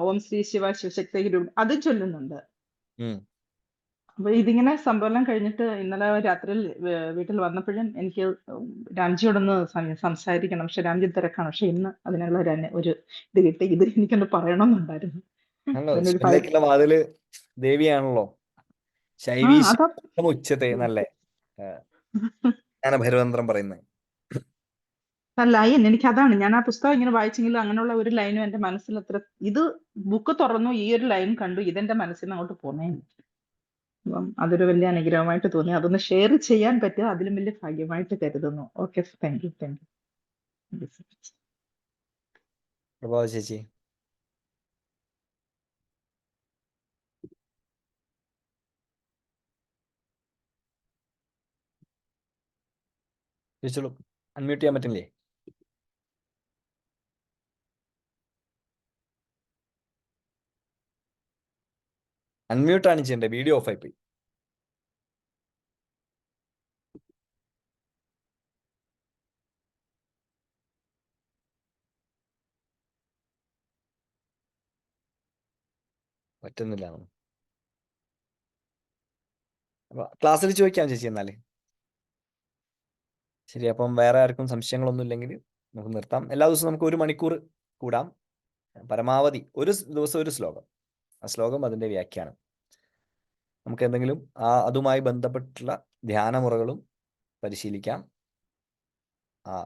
ഓം ശ്രീ ശിവ ശിവശക്തി, അതും ചൊല്ലുന്നുണ്ട്. അപ്പൊ ഇതിങ്ങനെ സംഭവം കഴിഞ്ഞിട്ട് ഇന്നലെ രാത്രിയിൽ വീട്ടിൽ വന്നപ്പോഴും എനിക്ക് രാംജിയോടൊന്ന് സംസാരിക്കണം. പക്ഷെ രാംജി തിരക്കാണ്. പക്ഷെ ഇന്ന് അതിനുള്ള ഒരു ഇത് കിട്ടി. ഇത് എനിക്കൊന്ന് പറയണമെന്നുണ്ടായിരുന്നു. വാതില് ദേവിയാണല്ലോ. ഉച്ചത്തെ നല്ല ഭൈരവതന്ത്രം പറയുന്നത് ലൈൻ എനിക്ക് അതാണ്. ഞാൻ ആ പുസ്തകം ഇങ്ങനെ വായിച്ചെങ്കിലും അങ്ങനെയുള്ള ഒരു ലൈനും എന്റെ മനസ്സിൽ അത്ര, ഇത് ബുക്ക് തുറന്നു ഈ ഒരു ലൈൻ കണ്ടു, ഇതെന്റെ മനസ്സിൽ നിന്ന് അങ്ങോട്ട് പോന്നേ. അപ്പം അതൊരു വലിയ അനുഗ്രഹമായിട്ട് തോന്നി. അതൊന്ന് ഷെയർ ചെയ്യാൻ പറ്റുക അതിലും വലിയ ഭാഗ്യമായിട്ട് കരുതുന്നു. Okay, thank you. പ്രഭാവ ചേച്ചി. ചോദിച്ചോളൂ. അൺമ്യൂട്ട് ചെയ്യാൻ പറ്റില്ലേ? അൺമ്യൂട്ടാണ് ചെയ്യേണ്ടത്. വീഡിയോ ഓഫായി പോയി. പറ്റുന്നില്ല. ക്ലാസ്സിൽ ചോദിക്കാം ചേച്ചി എന്നാല്. ശരി, അപ്പം വേറെ ആർക്കും സംശയങ്ങളൊന്നും ഇല്ലെങ്കിൽ നമുക്ക് നിർത്താം. എല്ലാ ദിവസവും നമുക്ക് 1 മണിക്കൂർ കൂടാം. പരമാവധി ഒരു ദിവസം ഒരു ശ്ലോകം, ആ ശ്ലോകം അതിൻ്റെ വ്യാഖ്യാനം. നമുക്ക് എന്തെങ്കിലും അതുമായി ബന്ധപ്പെട്ടുള്ള ധ്യാനമുറകളും പരിശീലിക്കാം. ആ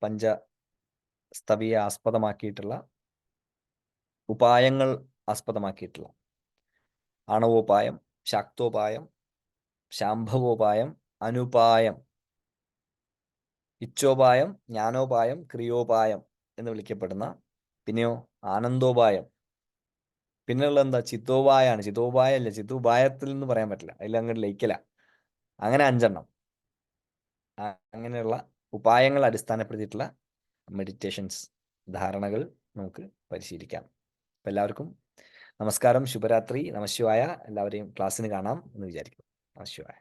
പഞ്ചസ്തവിയെ ആസ്പദമാക്കിയിട്ടുള്ള ഉപായങ്ങൾ ആസ്പദമാക്കിയിട്ടുള്ള ആണവോപായം, ശാക്തോപായം, ശാംഭവോപായം, അനുപായം, ഇച്ഛോപായം, ജ്ഞാനോപായം, ക്രിയോപായം എന്ന് വിളിക്കപ്പെടുന്ന, പിന്നെയോ ആനന്ദോപായം, പിന്നെയുള്ള എന്താ ചിത്തോപായാണ്. ചിത്തോപായല്ല, ചിത്തോപായത്തിൽ നിന്ന് പറയാൻ പറ്റില്ല, അതിൽ അങ്ങോട്ട് ലയിക്കല. അങ്ങനെ 5 അങ്ങനെയുള്ള ഉപായങ്ങൾ അടിസ്ഥാനപ്പെടുത്തിയിട്ടുള്ള മെഡിറ്റേഷൻസ്, ധാരണകൾ നമുക്ക് പരിശീലിക്കാം. അപ്പം എല്ലാവർക്കും നമസ്കാരം, ശുഭരാത്രി, നമഃശിവായ. എല്ലാവരെയും ക്ലാസ്സിന് കാണാം എന്ന് വിചാരിക്കുന്നു. നമഃശിവായ.